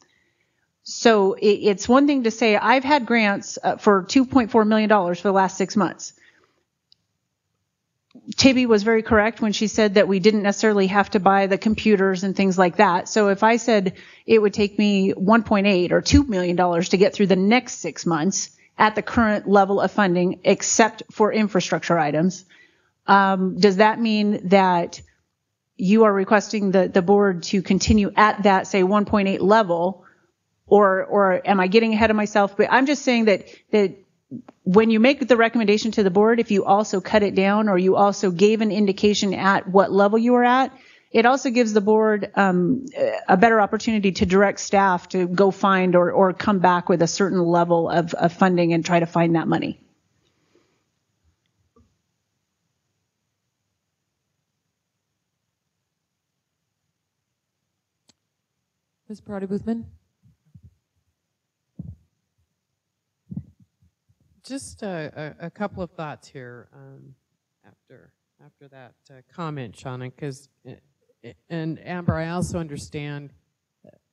So it's one thing to say, I've had grants for $2.4 million for the last 6 months. Tibby was very correct when she said that we didn't necessarily have to buy the computers and things like that. So if I said it would take me $1.8 or $2 million to get through the next 6 months at the current level of funding, except for infrastructure items, does that mean that you are requesting the board to continue at that, say, 1.8 level? Or am I getting ahead of myself? But I'm just saying that when you make the recommendation to the board, if you also cut it down or you also gave an indication at what level you are at, it also gives the board a better opportunity to direct staff to go find or come back with a certain level of funding and try to find that money. Ms. Parati-Boothman? Just a couple of thoughts here after that comment, Shauna, because, and Amber, I also understand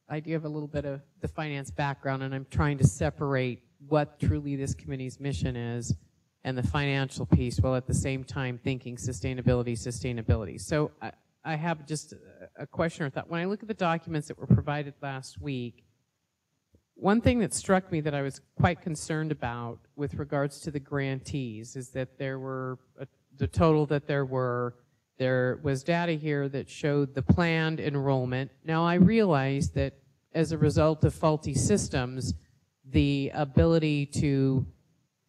I do have a little bit of the finance background, and I'm trying to separate what truly this committee's mission is and the financial piece, while at the same time thinking sustainability. So I have just a question or thought. When I look at the documents that were provided last week, one thing that struck me that I was quite concerned about with regards to the grantees is that there were, the total that there was data here that showed the planned enrollment. Now I realize that as a result of faulty systems, the ability to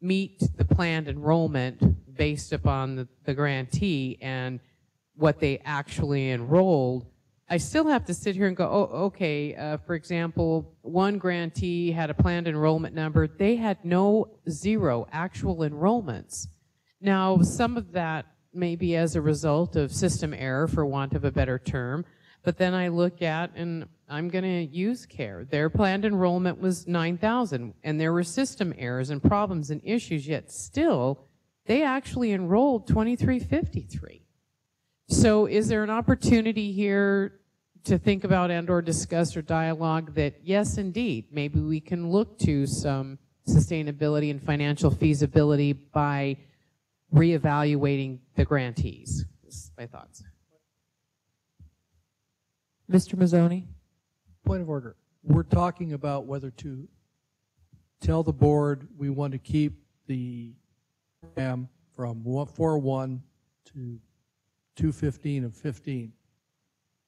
meet the planned enrollment based upon the grantee and what they actually enrolled, I still have to sit here and go, oh, okay, for example, one grantee had a planned enrollment number. They had zero actual enrollments. Now, some of that may be as a result of system error, for want of a better term, but then I look at, and I'm going to use CARE. Their planned enrollment was 9,000, and there were system errors and problems and issues, yet still, they actually enrolled 2,353. So is there an opportunity here to think about and or discuss or dialogue that, yes, indeed, maybe we can look to some sustainability and financial feasibility by reevaluating the grantees? That's my thoughts. Mr. Mazzoni? Point of order. We're talking about whether to tell the board we want to keep the program from 4-1 to 215 of 15,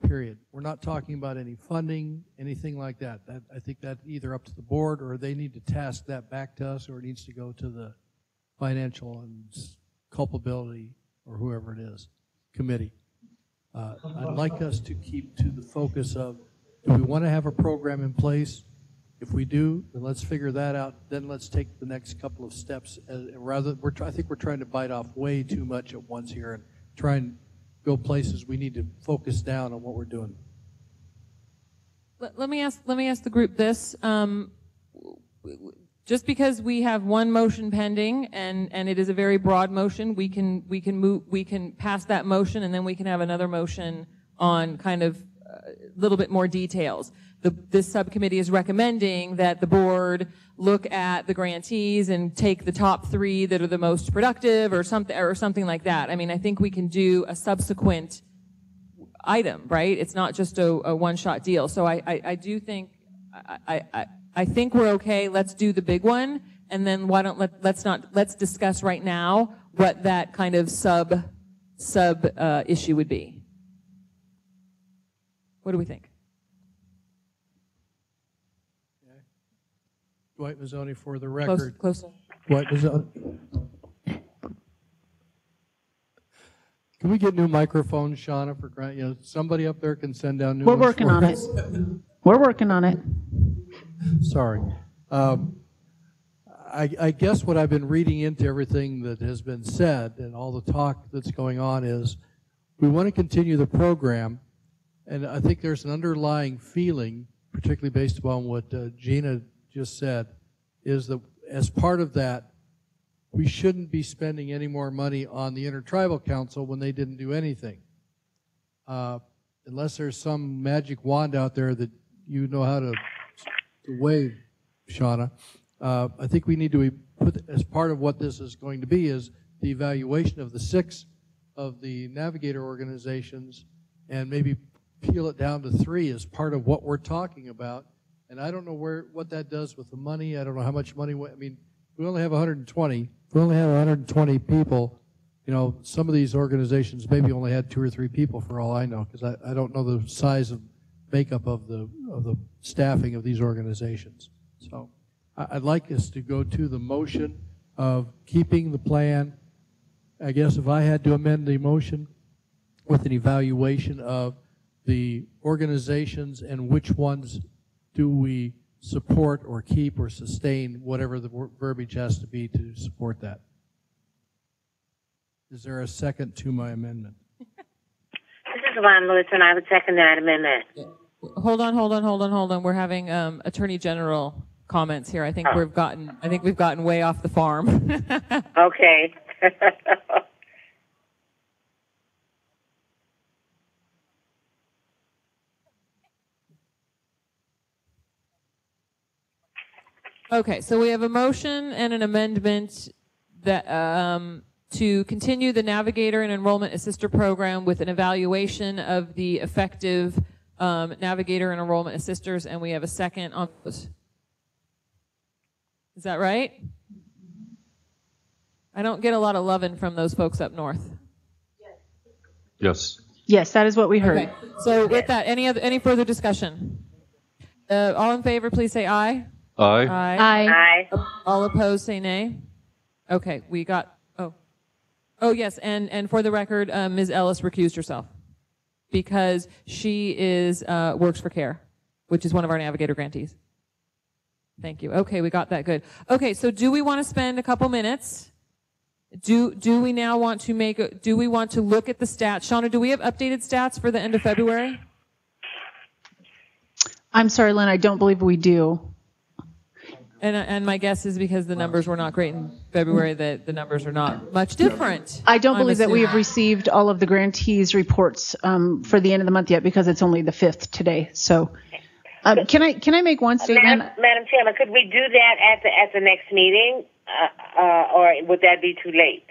period. We're not talking about any funding, anything like that. I think that's either up to the board, or they need to task that back to us, or it needs to go to the financial and culpability, or whoever it is, committee. I'd like us to keep to the focus of, do we want to have a program in place? If we do, then let's figure that out. Then let's take the next couple of steps. I think we're trying to bite off way too much at once here and try and go places. We need to focus down on what we're doing. Let me ask the group this. Just because we have one motion pending and it is a very broad motion, we can pass that motion, and then we can have another motion on kind of a little bit more details. This subcommittee is recommending that the board look at the grantees and take the top 3 that are the most productive, or something like that. I mean, I think we can do a subsequent item, right? It's not just a one-shot deal. So I do think I think we're okay. Let's do the big one, and then let's discuss right now what that kind of sub issue would be. What do we think? Okay. Dwight Mazzoni for the record. Close. Dwight Mazzoni. Can we get new microphones, Shauna? For somebody up there can send down new ones. We're working on it. We're working on it. Sorry. I guess what I've been reading into everything that has been said and all the talk that's going on is we want to continue the program, and I think there's an underlying feeling, particularly based upon what Gina just said, is that as part of that, we shouldn't be spending any more money on the Intertribal Council when they didn't do anything. Unless there's some magic wand out there that you know how to wave, Shauna. I think we need to put, as part of what this is going to be, is the evaluation of the 6 of the Navigator organizations, and maybe peel it down to 3 as part of what we're talking about. And I don't know what that does with the money. I don't know how much money. I mean, we only have 120. If we only have 120 people, some of these organizations maybe only had 2 or 3 people for all I know, because I don't know the size of makeup of the staffing of these organizations. So I'd like us to go to the motion of keeping the plan. I guess if I had to amend the motion with an evaluation of the organizations and which ones do we support or keep or sustain, whatever the verbiage has to be to support that. Is there a second to my amendment? This is Yvonne Lewis, and I would second that amendment. Hold on. We're having Attorney General comments here. I think we've gotten way off the farm. Okay. Okay, so we have a motion and an amendment that to continue the Navigator and Enrollment Assister program with an evaluation of the effective Navigator and Enrollment Assisters, and we have a second on those. Is that right? I don't get a lot of loving from those folks up north. Yes. Yes, that is what we heard. Okay. So with that, any further discussion? All in favor, please say aye. Aye. Aye. All opposed, say nay. Okay, we got. Oh yes, and for the record, Ms. Ellis recused herself because she is works for CARE, which is one of our Navigator grantees. Thank you. Okay, we got that good. Okay, so do we want to spend a couple minutes? Do we now want to do we want to look at the stats? Shauna, do we have updated stats for the end of February? I'm sorry, Lynn, I don't believe we do. And my guess is because the numbers were not great in February that the numbers are not much different. I don't believe that we have received all of the grantees' reports for the end of the month yet because it's only the 5th today. So can I make one statement? Madam Chairman, could we do that at the next meeting, or would that be too late?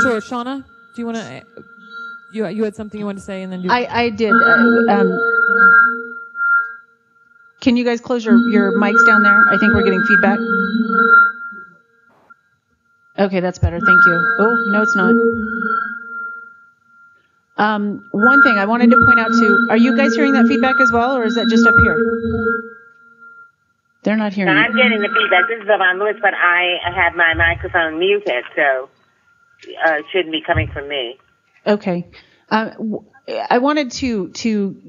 Sure, Shauna, do you want to? You had something you wanted to say, and then I did. Can you guys close your mics down there? I think we're getting feedback. Okay, that's better. Thank you. Oh, no, it's not. One thing I wanted to point out too, are you guys hearing that feedback as well, or is that just up here? They're not hearing it. I'm getting the feedback. This is Yvonne Lewis, but I have my microphone muted, so it shouldn't be coming from me. Okay. I wanted to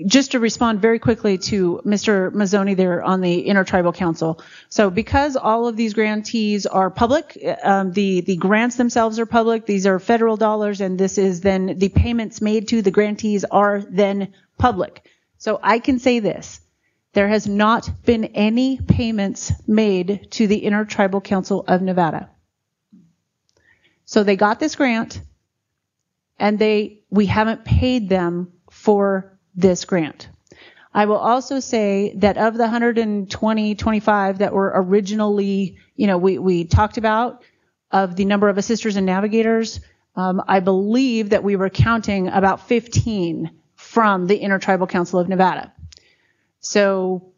just to respond very quickly to Mr. Mazzoni there on the Intertribal Council. So because all of these grantees are public, the grants themselves are public, these are federal dollars, and this is then the payments made to the grantees are then public. So I can say this. There has not been any payments made to the Intertribal Council of Nevada. So they got this grant, and we haven't paid them for this grant. I will also say that of the 25 that were originally, we talked about, of the number of assisters and navigators, I believe that we were counting about 15 from the Intertribal Council of Nevada. So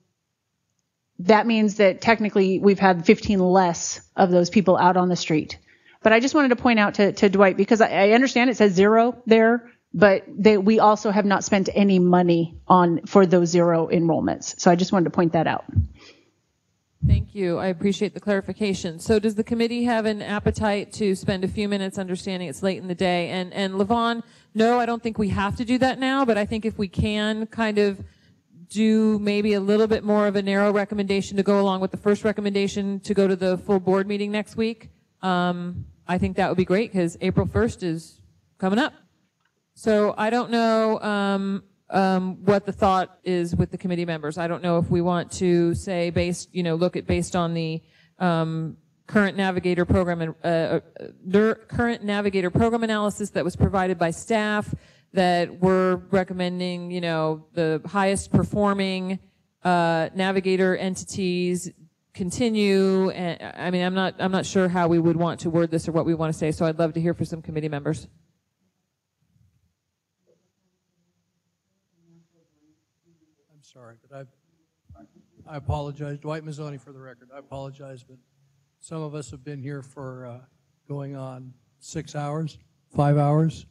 that means that technically we've had 15 less of those people out on the street. But I just wanted to point out to Dwight, because I understand it says 0 there, but we also have not spent any money for those 0 enrollments. So I just wanted to point that out. Thank you. I appreciate the clarification. So does the committee have an appetite to spend a few minutes understanding it's late in the day? And Levon, no, I don't think we have to do that now, but I think if we can kind of do maybe a little bit more of a narrow recommendation to go along with the first recommendation to go to the full board meeting next week, I think that would be great because April 1st is coming up. So I don't know what the thought is with the committee members. I don't know if we want to say based on the current Navigator program and current Navigator program analysis that was provided by staff, that we're recommending, the highest performing Navigator entities continue. And I mean, I'm not sure how we would want to word this or what we want to say. So I'd love to hear from some committee members. I'm sorry, but I apologize. Dwight Mazzoni for the record. I apologize, but some of us have been here for going on 6 hours, 5 hours.